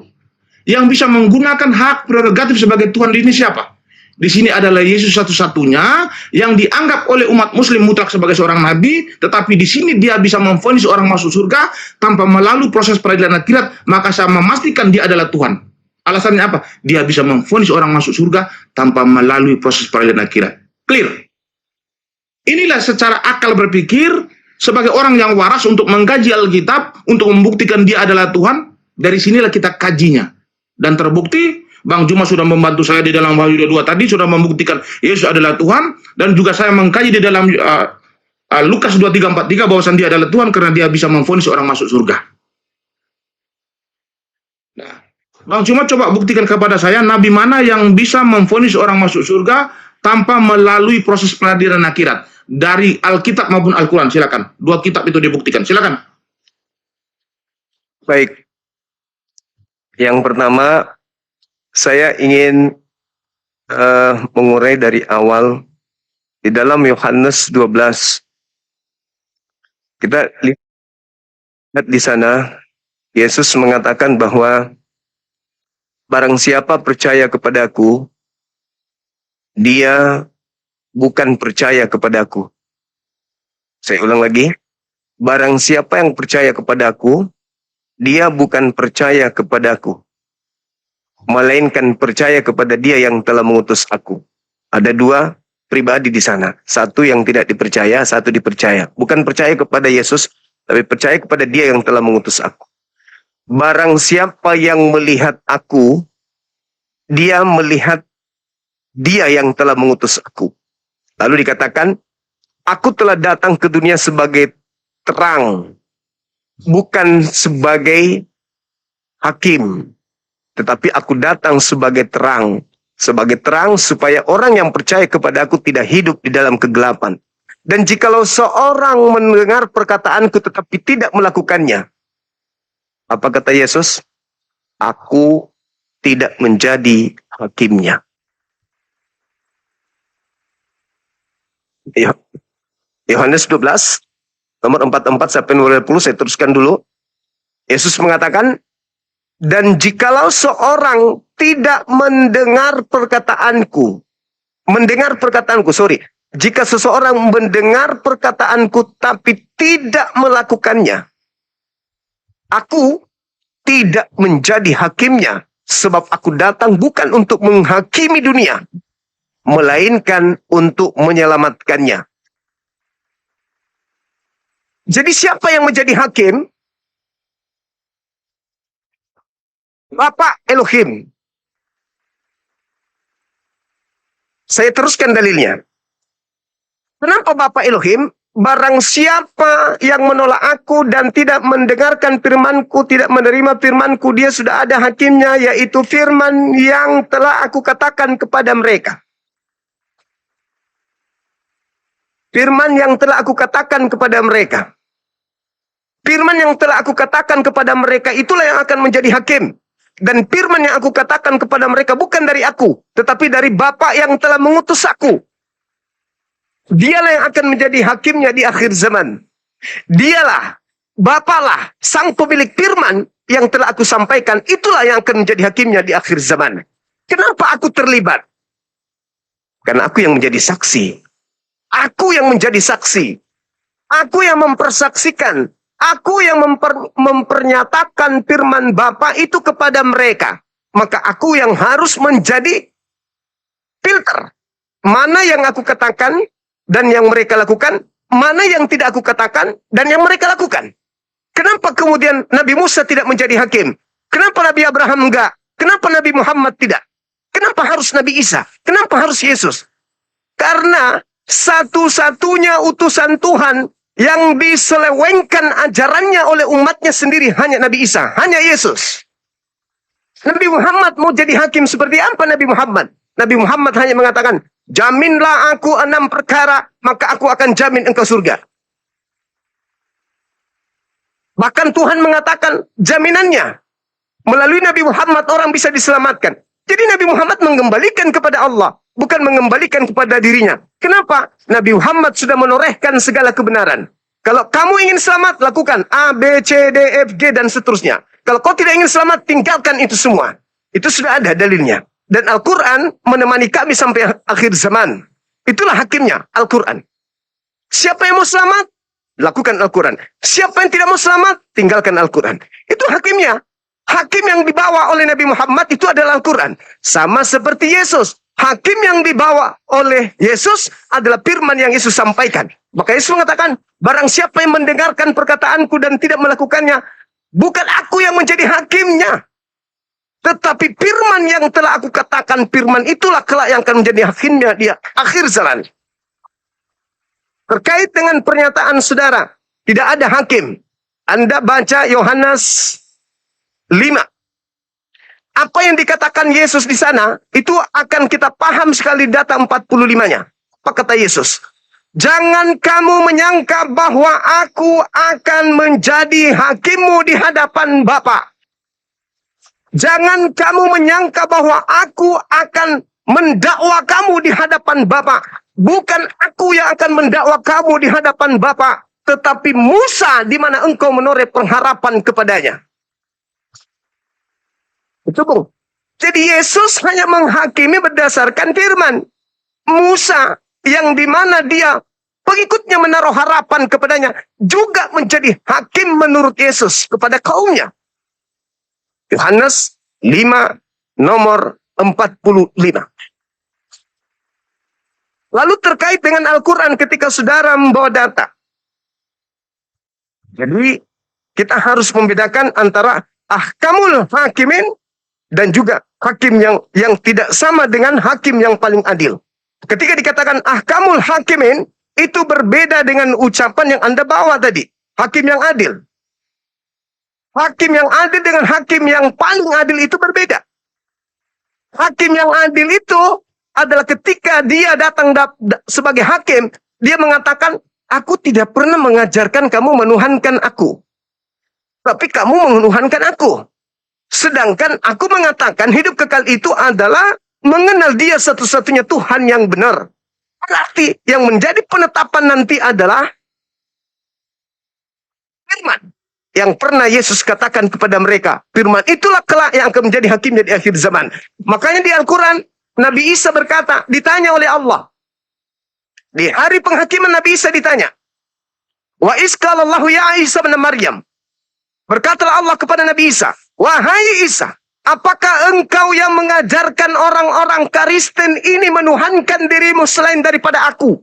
Yang bisa menggunakan hak prerogatif sebagai Tuhan ini siapa? Di sini adalah Yesus satu-satunya yang dianggap oleh umat muslim mutlak sebagai seorang nabi, tetapi di sini dia bisa memvonis orang masuk surga tanpa melalui proses peradilan akhirat, maka saya memastikan dia adalah Tuhan. Alasannya apa? Dia bisa memvonis orang masuk surga tanpa melalui proses peradilan akhirat. Clear? Inilah secara akal berpikir sebagai orang yang waras untuk mengkaji Alkitab, untuk membuktikan dia adalah Tuhan. Dari sinilah kita kajinya. Dan terbukti, Bang Juma sudah membantu saya di dalam Wahyu 2 tadi, sudah membuktikan Yesus adalah Tuhan, dan juga saya mengkaji di dalam Lukas 23:43 bahwasan dia adalah Tuhan karena dia bisa memvonis orang masuk surga. Nah, Bang Juma coba buktikan kepada saya, nabi mana yang bisa memvonis orang masuk surga tanpa melalui proses peradilan akhirat dari Alkitab maupun Al-Quran? Silakan, dua kitab itu dibuktikan. Silakan. Baik. Yang pertama, saya ingin mengurai dari awal di dalam Yohanes 12. Kita lihat di sana, Yesus mengatakan bahwa barang siapa percaya kepadaku, dia bukan percaya kepadaku. Saya ulang lagi, barang siapa yang percaya kepadaku, dia bukan percaya kepadaku, melainkan percaya kepada dia yang telah mengutus aku. Ada dua pribadi di sana. Satu yang tidak dipercaya, satu dipercaya. Bukan percaya kepada Yesus, tapi percaya kepada dia yang telah mengutus aku. Barang siapa yang melihat aku, dia melihat dia yang telah mengutus aku. Lalu dikatakan, aku telah datang ke dunia sebagai terang, bukan sebagai hakim, tetapi aku datang sebagai terang supaya orang yang percaya kepada aku tidak hidup di dalam kegelapan. Dan jikalau seorang mendengar perkataanku tetapi tidak melakukannya, apa kata Yesus? Aku tidak menjadi hakimnya. Yohanes 12 nomor 44 sampai 20, saya teruskan dulu. Yesus mengatakan, dan jikalau seorang tidak mendengar perkataanku, jika seseorang mendengar perkataanku tapi tidak melakukannya, aku tidak menjadi hakimnya, sebab aku datang bukan untuk menghakimi dunia, melainkan untuk menyelamatkannya. Jadi siapa yang menjadi hakim? Bapak Elohim. Saya teruskan dalilnya. Kenapa Bapak Elohim? Barang siapa yang menolak aku dan tidak mendengarkan firmanku, tidak menerima firmanku, dia sudah ada hakimnya, yaitu firman yang telah aku katakan kepada mereka. Firman yang telah aku katakan kepada mereka. Firman yang telah aku katakan kepada mereka itulah yang akan menjadi hakim. Dan firman yang aku katakan kepada mereka bukan dari aku, tetapi dari Bapa yang telah mengutus aku. Dialah yang akan menjadi hakimnya di akhir zaman. Dialah, Bapalah, sang pemilik firman yang telah aku sampaikan. Itulah yang akan menjadi hakimnya di akhir zaman. Kenapa aku terlibat? Karena aku yang menjadi saksi. Aku yang menjadi saksi. Aku yang mempersaksikan. Aku yang mempernyatakan firman Bapa itu kepada mereka. Maka aku yang harus menjadi filter. Mana yang aku katakan dan yang mereka lakukan. Mana yang tidak aku katakan dan yang mereka lakukan. Kenapa kemudian Nabi Musa tidak menjadi hakim? Kenapa Nabi Abraham enggak? Kenapa Nabi Muhammad tidak? Kenapa harus Nabi Isa? Kenapa harus Yesus? Karena satu-satunya utusan Tuhan yang diselewengkan ajarannya oleh umatnya sendiri hanya Nabi Isa, hanya Yesus. Nabi Muhammad mau jadi hakim seperti apa Nabi Muhammad? Nabi Muhammad hanya mengatakan, jaminlah aku 6 perkara, maka aku akan jamin engkau surga. Bahkan Tuhan mengatakan jaminannya. Melalui Nabi Muhammad orang bisa diselamatkan. Jadi Nabi Muhammad mengembalikan kepada Allah, bukan mengembalikan kepada dirinya. Kenapa? Nabi Muhammad sudah menorehkan segala kebenaran. Kalau kamu ingin selamat, lakukan A, B, C, D, F, G, dan seterusnya. Kalau kau tidak ingin selamat, tinggalkan itu semua. Itu sudah ada dalilnya. Dan Al-Quran menemani kami sampai akhir zaman. Itulah hakimnya, Al-Quran. Siapa yang mau selamat, lakukan Al-Quran. Siapa yang tidak mau selamat, tinggalkan Al-Quran. Itu hakimnya. Hakim yang dibawa oleh Nabi Muhammad itu adalah Al-Quran. Sama seperti Yesus. Hakim yang dibawa oleh Yesus adalah firman yang Yesus sampaikan. Maka Yesus mengatakan, barang siapa yang mendengarkan perkataanku dan tidak melakukannya, bukan aku yang menjadi hakimnya. Tetapi firman yang telah aku katakan, firman itulah kelak yang akan menjadi hakimnya di akhir zaman. Terkait dengan pernyataan saudara, tidak ada hakim. Anda baca Yohanes 5. Apa yang dikatakan Yesus di sana, itu akan kita paham sekali data 45-nya. Apa kata Yesus? Jangan kamu menyangka bahwa aku akan menjadi hakimmu di hadapan Bapa. Jangan kamu menyangka bahwa aku akan mendakwa kamu di hadapan Bapa. Bukan aku yang akan mendakwa kamu di hadapan Bapa, tetapi Musa di mana engkau menoreh pengharapan kepadanya. Itu Bung. Jadi Yesus hanya menghakimi berdasarkan firman. Musa yang di mana dia pengikutnya menaruh harapan kepadanya juga menjadi hakim menurut Yesus kepada kaumnya. Yohanes 5 nomor 45. Lalu terkait dengan Al-Quran ketika saudara membawa data. Jadi kita harus membedakan antara ahkamul hakimin dan juga hakim yang tidak sama dengan hakim yang paling adil. Ketika dikatakan ahkamul hakimin, itu berbeda dengan ucapan yang Anda bawa tadi. Hakim yang adil. Hakim yang adil dengan hakim yang paling adil itu berbeda. Hakim yang adil itu adalah ketika dia datang sebagai hakim, dia mengatakan, aku tidak pernah mengajarkan kamu menuhankan aku. Tapi kamu menuhankan aku. Sedangkan aku mengatakan hidup kekal itu adalah mengenal dia satu-satunya Tuhan yang benar. Berarti yang menjadi penetapan nanti adalah firman yang pernah Yesus katakan kepada mereka. Firman itulah kelak yang akan menjadi hakimnya di akhir zaman. Makanya di Al-Quran, Nabi Isa berkata, ditanya oleh Allah. Di hari penghakiman Nabi Isa ditanya. Wa isqalallahu ya Isa bin Maryam. Berkatalah Allah kepada Nabi Isa, wahai Isa, apakah engkau yang mengajarkan orang-orang Kristen ini menuhankan dirimu selain daripada aku?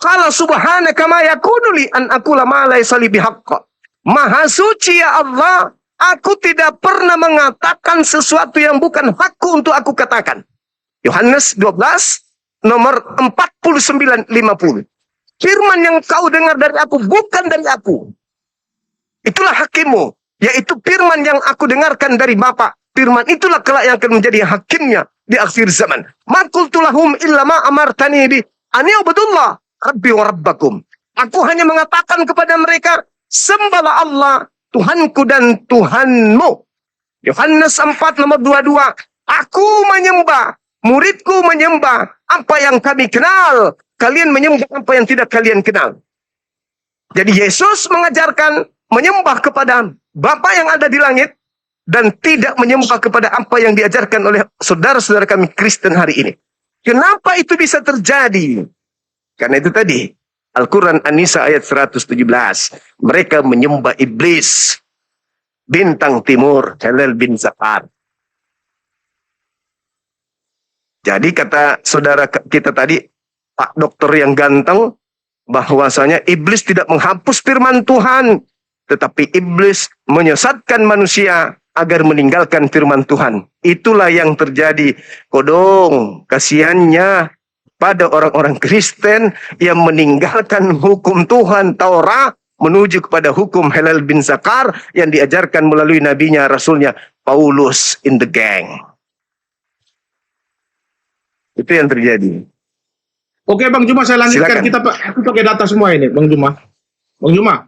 Qala subhanaka ma yakunu li an aqula ma laysa li bihaqq. Maha suci ya Allah, aku tidak pernah mengatakan sesuatu yang bukan hakku untuk aku katakan. Yohanes 12 nomor 49-50. Firman yang kau dengar dari aku bukan dari aku. Itulah hakimmu, yaitu firman yang aku dengarkan dari Bapa. Firman itulah kelak yang akan menjadi hakimnya di akhir zaman. Ma qultu lahum illa ma amartani bi an ya'budullah rabbi wa rabbakum. Aku hanya mengatakan kepada mereka, sembahlah Allah, Tuhanku dan Tuhanmu. Yohanes 4 nomor 22. Aku menyembah, muridku menyembah apa yang kami kenal. Kalian menyembah apa yang tidak kalian kenal. Jadi Yesus mengajarkan menyembah kepada Bapa yang ada di langit dan tidak menyembah kepada apa yang diajarkan oleh saudara-saudara kami Kristen hari ini. Kenapa itu bisa terjadi? Karena itu tadi Al-Quran An-Nisa ayat 117. Mereka menyembah iblis, bintang timur, Helel bin Zakar. Jadi kata saudara kita tadi, Pak Dokter yang ganteng, bahwasanya iblis tidak menghapus firman Tuhan, tetapi iblis menyesatkan manusia agar meninggalkan firman Tuhan. Itulah yang terjadi. Kodong, kasihannya pada orang-orang Kristen yang meninggalkan hukum Tuhan Taurat menuju kepada hukum Helel bin Zakar yang diajarkan melalui nabinya, rasulnya Paulus in the gang. Itu yang terjadi. Oke Bang Juma, saya lanjutkan. Silakan. Aku pakai data semua ini Bang Juma. Bang Juma.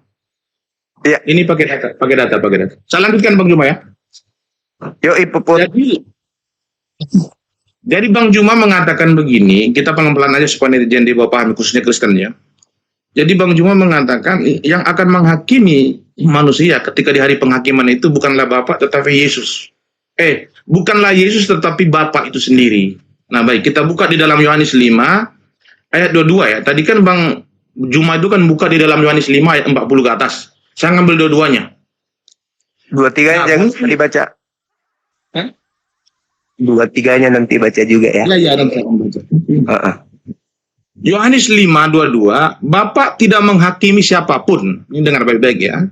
Ya. Ini pakai data. Saya lanjutkan Bang Juma ya. Yo Ipuput. Jadi Bang Juma mengatakan begini, kita pelan-pelan aja supaya netizen di bawah pahami, khususnya Kristen ya. Jadi Bang Juma mengatakan yang akan menghakimi manusia ketika di hari penghakiman itu bukanlah Bapa tetapi Yesus. Bukanlah Yesus tetapi Bapa itu sendiri. Nah baik, kita buka di dalam Yohanes 5 ayat 22 ya. Tadi kan Bang Juma itu kan buka di dalam Yohanes 5 ayat 40 ke atas. Saya ngambil dua-duanya. 2-3 jangan dibaca. 2-3-nya nanti baca juga ya. Iya, nanti saya baca. Yohanes 5:22, Bapa tidak menghakimi siapapun. Ini dengar baik-baik ya.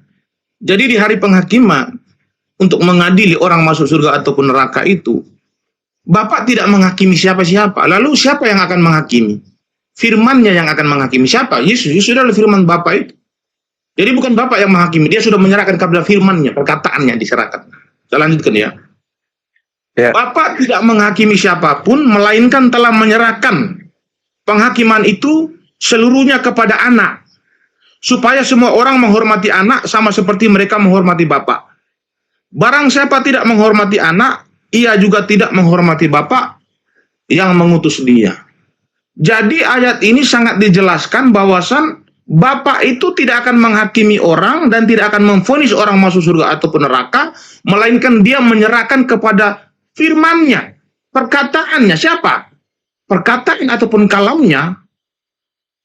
Jadi di hari penghakiman untuk mengadili orang masuk surga ataupun neraka itu, Bapa tidak menghakimi siapa-siapa. Lalu siapa yang akan menghakimi? Firman-Nya yang akan menghakimi. Siapa? Yesus. Yesus adalah firman Bapa itu. Jadi bukan Bapa yang menghakimi, dia sudah menyerahkan kepada firman-Nya, perkataannya diserahkan. Saya lanjutkan ya. Bapa tidak menghakimi siapapun, melainkan telah menyerahkan penghakiman itu seluruhnya kepada anak. Supaya semua orang menghormati anak sama seperti mereka menghormati Bapa. Barang siapa tidak menghormati anak, ia juga tidak menghormati Bapa yang mengutus dia. Jadi ayat ini sangat dijelaskan bahwasan Bapa itu tidak akan menghakimi orang dan tidak akan memvonis orang masuk surga ataupun neraka, melainkan dia menyerahkan kepada firman-Nya, perkataannya. Siapa? Perkataan ataupun kalamnya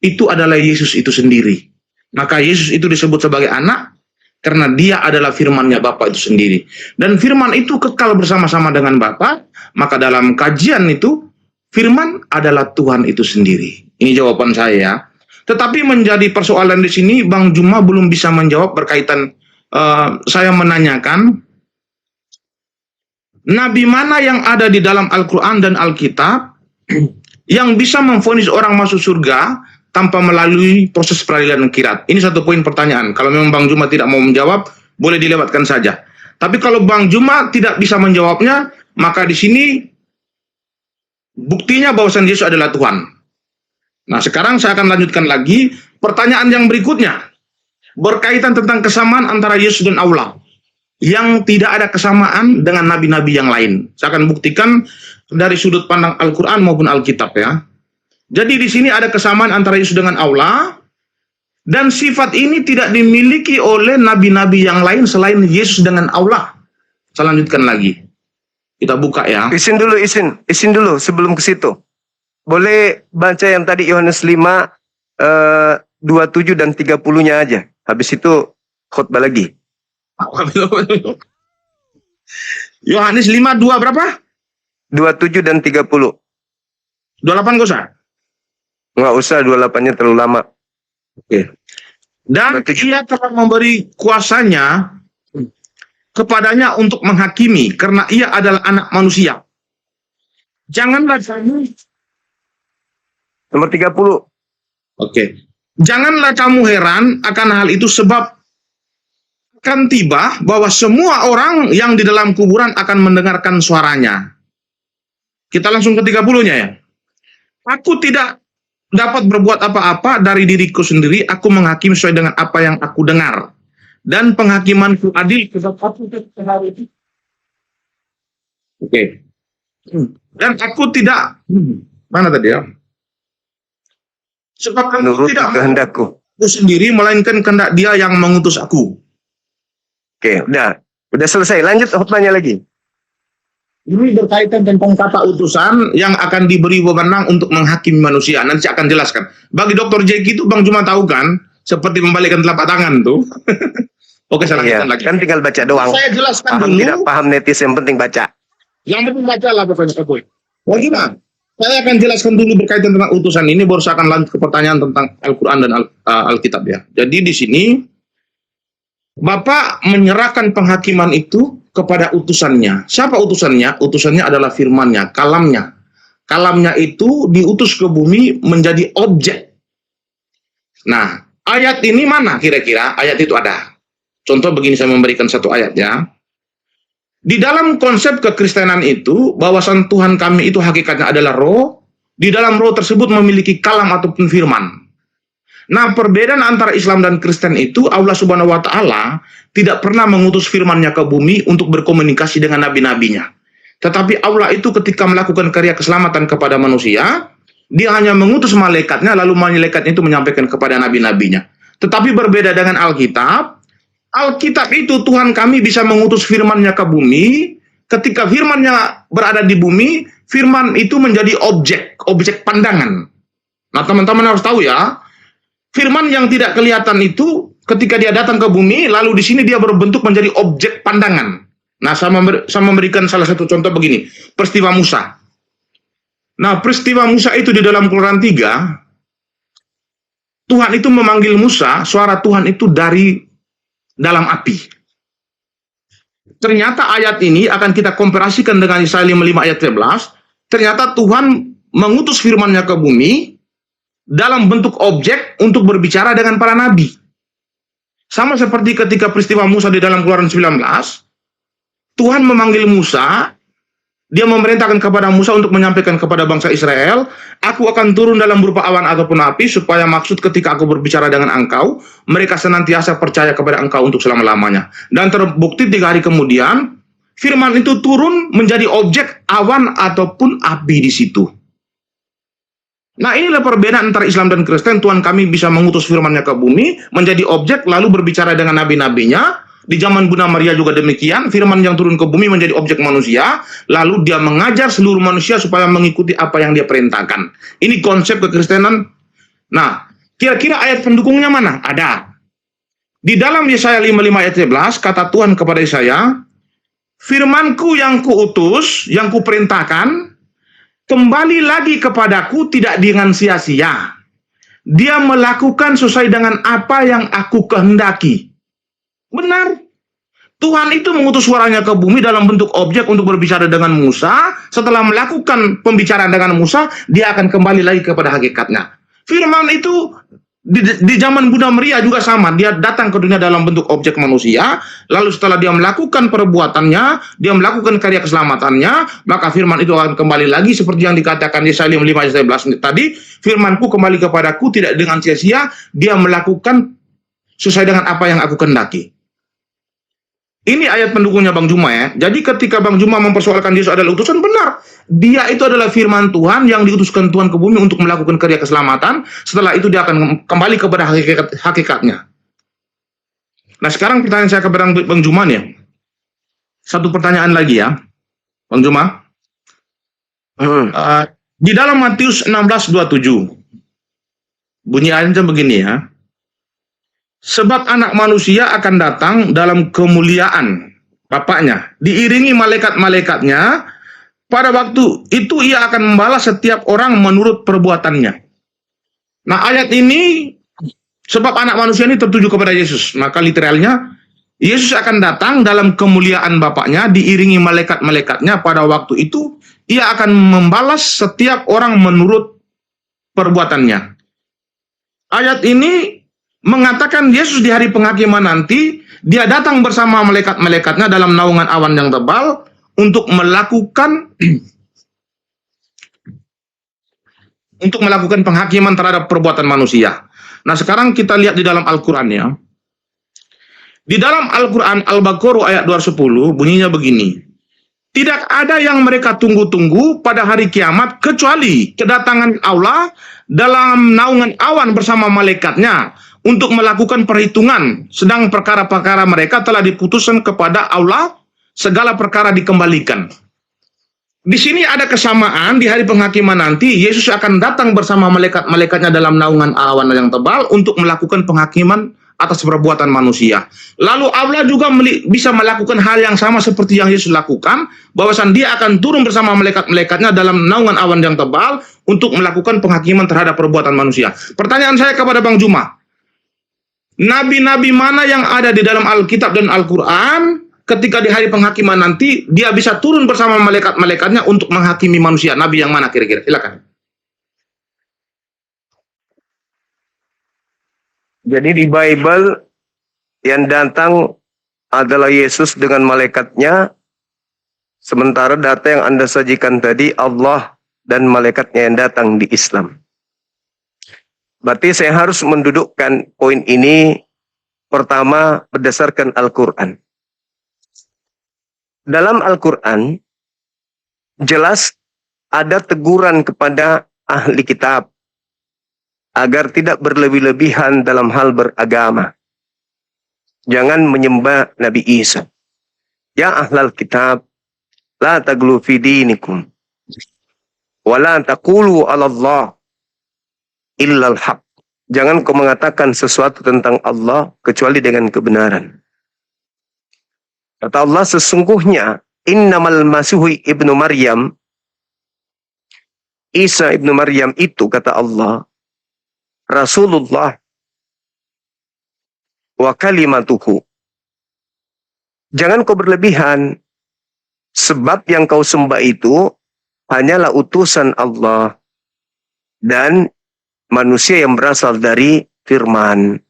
itu adalah Yesus itu sendiri. Maka Yesus itu disebut sebagai anak karena dia adalah firman-Nya Bapa itu sendiri. Dan firman itu kekal bersama-sama dengan Bapa, maka dalam kajian itu firman adalah Tuhan itu sendiri. Ini jawaban saya. Tetapi menjadi persoalan di sini, Bang Juma belum bisa menjawab berkaitan saya menanyakan nabi mana yang ada di dalam Al-Quran dan Alkitab yang bisa memvonis orang masuk surga tanpa melalui proses peradilan akhirat. Ini satu poin pertanyaan. Kalau memang Bang Juma tidak mau menjawab, boleh dilewatkan saja. Tapi kalau Bang Juma tidak bisa menjawabnya, maka di sini buktinya bahwasan Yesus adalah Tuhan. Nah, sekarang saya akan lanjutkan lagi pertanyaan yang berikutnya. Berkaitan tentang kesamaan antara Yesus dan Allah. Yang tidak ada kesamaan dengan nabi-nabi yang lain. Saya akan buktikan dari sudut pandang Al-Quran maupun Alkitab ya. Jadi di sini ada kesamaan antara Yesus dengan Allah. Dan sifat ini tidak dimiliki oleh nabi-nabi yang lain selain Yesus dengan Allah. Saya lanjutkan lagi. Kita buka ya. Isin dulu sebelum ke situ. Boleh baca yang tadi Yohanes 5 27 dan 30-nya aja. Habis itu khotbah lagi. Yohanes 5 2 berapa? 27 dan 30. 28 gak usah? Nggak usah 28-nya terlalu lama. Oke. Dan ia telah memberi kuasanya kepadanya untuk menghakimi, karena ia adalah anak manusia. Janganlah kamu, Nomor 30. Janganlah kamu heran akan hal itu, sebab akan tiba bahwa semua orang yang di dalam kuburan akan mendengarkan suaranya. Kita langsung ke 30-nya ya. Aku tidak dapat berbuat apa-apa dari diriku sendiri, aku menghakimi sesuai dengan apa yang aku dengar. Dan penghakimanku adil sebab aku Dan aku tidak mana tadi ya? Sebab aku Menurut tidak kehendakku. aku sendiri, melainkan kehendak Dia yang mengutus aku. Oke, udah selesai. Lanjut khotbahnya lagi. Ini berkaitan tentang kata utusan yang akan diberi wewenang untuk menghakimi manusia. Nanti saya akan jelaskan. Bagi Dr. Jeki itu Bang Juma tahu kan, seperti membalikkan telapak tangan tuh. Oke, saya lanjutkan lagi. Kan tinggal baca doang. Saya jelaskan Paham dulu. tidak paham netis, yang penting baca. Yang penting baca lah pokoknya, Pak Boy. Bagaimana? Saya akan jelaskan dulu berkaitan tentang utusan ini, baru saya akan lanjut ke pertanyaan tentang Al-Quran dan Alkitab ya. Jadi di sini Bapak menyerahkan penghakiman itu kepada utusannya. Siapa utusannya? Utusannya adalah firman-Nya, kalamnya. Kalamnya itu diutus ke bumi menjadi objek. Nah, ayat ini mana kira-kira? Ayat itu ada. Contoh begini, saya memberikan satu ayat ya. Di dalam konsep kekristenan itu, bahwasan Tuhan kami itu hakikatnya adalah roh. Di dalam roh tersebut memiliki kalam ataupun firman. Nah, perbedaan antara Islam dan Kristen itu, Allah Subhanahu wa Ta'ala tidak pernah mengutus firman-Nya ke bumi untuk berkomunikasi dengan nabi-nabinya. Tetapi Allah itu ketika melakukan karya keselamatan kepada manusia, Dia hanya mengutus malaikatnya, lalu malaikatnya itu menyampaikan kepada nabi-nabinya. Tetapi berbeda dengan Alkitab, Alkitab itu Tuhan kami bisa mengutus firman-Nya ke bumi. Ketika firman-Nya berada di bumi, firman itu menjadi objek pandangan. Nah, teman-teman harus tahu ya, firman yang tidak kelihatan itu ketika dia datang ke bumi, lalu di sini dia berbentuk menjadi objek pandangan. Nah, saya memberikan salah satu contoh begini, peristiwa Musa. Nah, peristiwa Musa itu di dalam Keluaran 3, Tuhan itu memanggil Musa, suara Tuhan itu dari dalam api. Ternyata ayat ini akan kita komparasikan dengan Yesaya 55 ayat 13. Ternyata Tuhan mengutus firman-Nya ke bumi dalam bentuk objek untuk berbicara dengan para nabi. Sama seperti ketika peristiwa Musa di dalam Keluaran 19, Tuhan memanggil Musa, Dia memerintahkan kepada Musa untuk menyampaikan kepada bangsa Israel, aku akan turun dalam berupa awan ataupun api, supaya maksud ketika aku berbicara dengan engkau, mereka senantiasa percaya kepada engkau untuk selama-lamanya. Dan terbukti 3 hari kemudian, firman itu turun menjadi objek awan ataupun api di situ. Nah, inilah perbedaan antara Islam dan Kristen. Tuhan kami bisa mengutus firman-Nya ke bumi, menjadi objek, lalu berbicara dengan nabi-nabinya. Di zaman Bunda Maria juga demikian, firman yang turun ke bumi menjadi objek manusia, lalu Dia mengajar seluruh manusia supaya mengikuti apa yang Dia perintahkan. Ini konsep kekristenan. Nah, kira-kira ayat pendukungnya mana? Ada. Di dalam Yesaya 55 ayat 11, kata Tuhan kepada Yesaya, firman-Ku yang kuutus, yang kuperintahkan, kembali lagi kepadaku tidak dengan sia-sia. Dia melakukan sesuai dengan apa yang aku kehendaki. Benar. Tuhan itu mengutus suaranya ke bumi dalam bentuk objek untuk berbicara dengan Musa. Setelah melakukan pembicaraan dengan Musa, Dia akan kembali lagi kepada hakikatnya. Firman itu di zaman Bunda Maria juga sama. Dia datang ke dunia dalam bentuk objek manusia. Lalu setelah Dia melakukan perbuatannya, Dia melakukan karya keselamatannya, maka firman itu akan kembali lagi seperti yang dikatakan Yesaya 55 ayat 11 tadi. Firman-Ku kembali kepadaku tidak dengan sia-sia. Dia melakukan sesuai dengan apa yang aku kehendaki. Ini ayat pendukungnya Bang Juma ya. Jadi ketika Bang Juma mempersoalkan Yesus adalah utusan, benar. Dia itu adalah firman Tuhan yang diutuskan Tuhan ke bumi untuk melakukan karya keselamatan. Setelah itu Dia akan kembali kepada hakikatnya. Nah, sekarang pertanyaan saya kepada Bang Juma nih. Satu pertanyaan lagi ya, Bang Juma. Di dalam Matius 16:27, bunyi ayatnya begini ya. Sebab anak manusia akan datang dalam kemuliaan Bapaknya, diiringi malaikat-malaikatnya. Pada waktu itu Ia akan membalas setiap orang menurut perbuatannya. Nah, ayat ini sebab anak manusia ini tertuju kepada Yesus. Maka literalnya Yesus akan datang dalam kemuliaan Bapaknya diiringi malaikat-malaikatnya. Pada waktu itu ia akan membalas setiap orang menurut perbuatannya. Ayat ini mengatakan Yesus di hari penghakiman nanti dia datang bersama malaikat-malaikatnya dalam naungan awan yang tebal untuk melakukan penghakiman terhadap perbuatan manusia. Nah, sekarang kita lihat di dalam Al-Qur'an ya. Di dalam Al-Qur'an Al-Baqarah ayat 210 bunyinya begini. Tidak ada yang mereka tunggu-tunggu pada hari kiamat kecuali kedatangan Allah dalam naungan awan bersama malaikatnya untuk melakukan perhitungan, sedang perkara-perkara mereka telah diputuskan kepada Allah, segala perkara dikembalikan. Di sini ada kesamaan di hari penghakiman nanti Yesus akan datang bersama malaikat-malaikatnya dalam naungan awan yang tebal untuk melakukan penghakiman atas perbuatan manusia. Lalu Allah juga bisa melakukan hal yang sama seperti yang Yesus lakukan, bahwasan dia akan turun bersama malaikat-malaikatnya dalam naungan awan yang tebal untuk melakukan penghakiman terhadap perbuatan manusia. Pertanyaan saya kepada Bang Juma, nabi-nabi mana yang ada di dalam Alkitab dan Al-Quran ketika di hari penghakiman nanti dia bisa turun bersama malaikat-malaikatnya untuk menghakimi manusia? Nabi yang mana kira-kira? Silakan. Jadi di Bible yang datang adalah Yesus dengan malaikatnya, sementara data yang Anda sajikan tadi Allah dan malaikatnya yang datang di Islam. Berarti saya harus mendudukkan poin ini pertama berdasarkan Al-Quran. Dalam Al-Quran jelas ada teguran kepada ahli kitab agar tidak berlebih-lebihan dalam hal beragama. Jangan menyembah Nabi Isa. Ya ahlal kitab, la taglu fi dinikum, wa la taqulu 'ala Allah illal haq. Jangan kau mengatakan sesuatu tentang Allah kecuali dengan kebenaran. Kata Allah, sesungguhnya innamal masihu ibnu Maryam, Isa ibnu Maryam itu, kata Allah, Rasulullah wa kalimatuhu. Jangan kau berlebihan, sebab yang kau sembah itu hanyalah utusan Allah dan manusia yang berasal dari firman.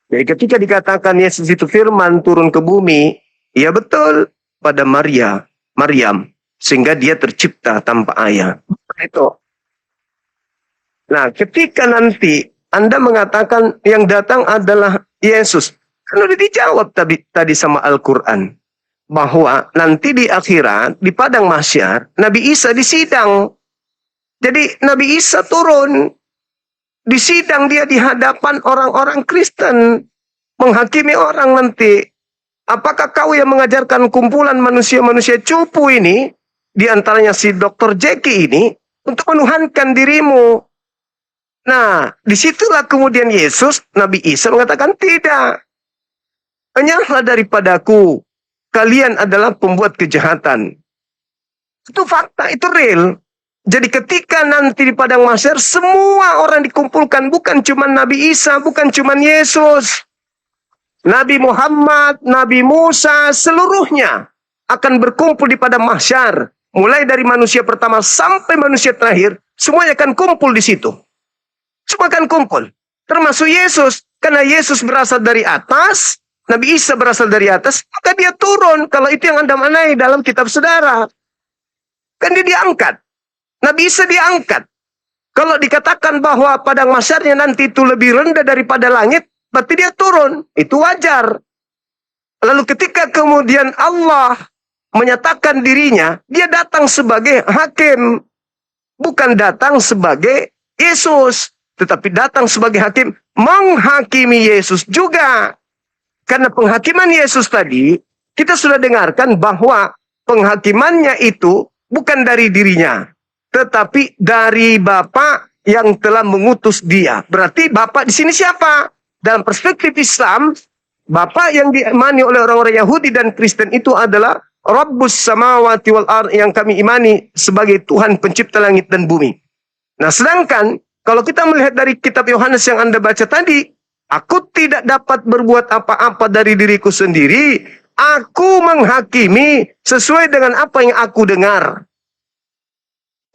Jadi ketika dikatakan Yesus itu firman turun ke bumi, ya betul pada Maryam, sehingga dia tercipta tanpa ayah. Itu. Nah, ketika nanti Anda mengatakan yang datang adalah Yesus, kan udah dijawab tadi sama Al-Quran, bahwa nanti di akhirat, di padang mahsyar, Nabi Isa disidang. Jadi Nabi Isa turun, disidang dia di hadapan orang-orang Kristen, menghakimi orang nanti. Apakah kau yang mengajarkan kumpulan manusia-manusia cupu ini, di antaranya si Dr. Jackie ini, untuk menuhankan dirimu? Nah, disitulah kemudian Yesus, Nabi Isa mengatakan tidak. Enyahlah daripadaku, kalian adalah pembuat kejahatan. Itu fakta, itu real. Jadi ketika nanti di padang mahsyar semua orang dikumpulkan, bukan cuma Nabi Isa, bukan cuma Yesus. Nabi Muhammad, Nabi Musa, seluruhnya akan berkumpul di padang mahsyar. Mulai dari manusia pertama sampai manusia terakhir, semuanya akan kumpul di situ. Semua akan kumpul. Termasuk Yesus. Karena Yesus berasal dari atas, Nabi Isa berasal dari atas, maka dia turun. Kalau itu yang Anda manai dalam kitab saudara. Kan dia diangkat. Nabi Isa diangkat. Kalau dikatakan bahwa padang mahsyarnya nanti itu lebih rendah daripada langit, berarti dia turun. Itu wajar. Lalu ketika kemudian Allah menyatakan dirinya, dia datang sebagai hakim. Bukan datang sebagai Yesus, tetapi datang sebagai hakim, menghakimi Yesus juga. Karena penghakiman Yesus tadi, kita sudah dengarkan bahwa penghakimannya itu bukan dari dirinya, tetapi dari Bapa yang telah mengutus dia. Berarti Bapa di sini siapa? Dalam perspektif Islam, Bapa yang diimani oleh orang-orang Yahudi dan Kristen itu adalah Rabbus samawati wal ardh, yang kami imani sebagai Tuhan pencipta langit dan bumi. Nah, sedangkan Kalau kita melihat dari kitab Yohanes yang Anda baca tadi, aku tidak dapat berbuat apa-apa dari diriku sendiri. Aku menghakimi sesuai dengan apa yang aku dengar.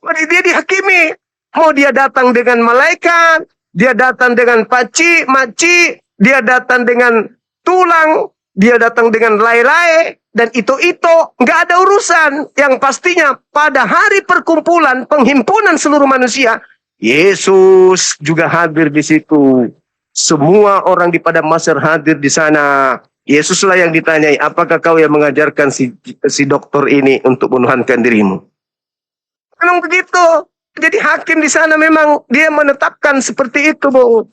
Jadi dia dihakimi. Mau dia datang dengan malaikat, dia datang dengan maci, dia datang dengan tulang, dia datang dengan lay-lay, dan itu nggak ada urusan. Yang pastinya pada hari perkumpulan penghimpunan seluruh manusia, Yesus juga hadir di situ. Semua orang di padang mahsyar hadir di sana. Yesuslah yang ditanyai, apakah kau yang mengajarkan si dokter ini untuk menuhankan dirimu? Memang begitu. Jadi hakim di sana memang dia menetapkan seperti itu, Bu.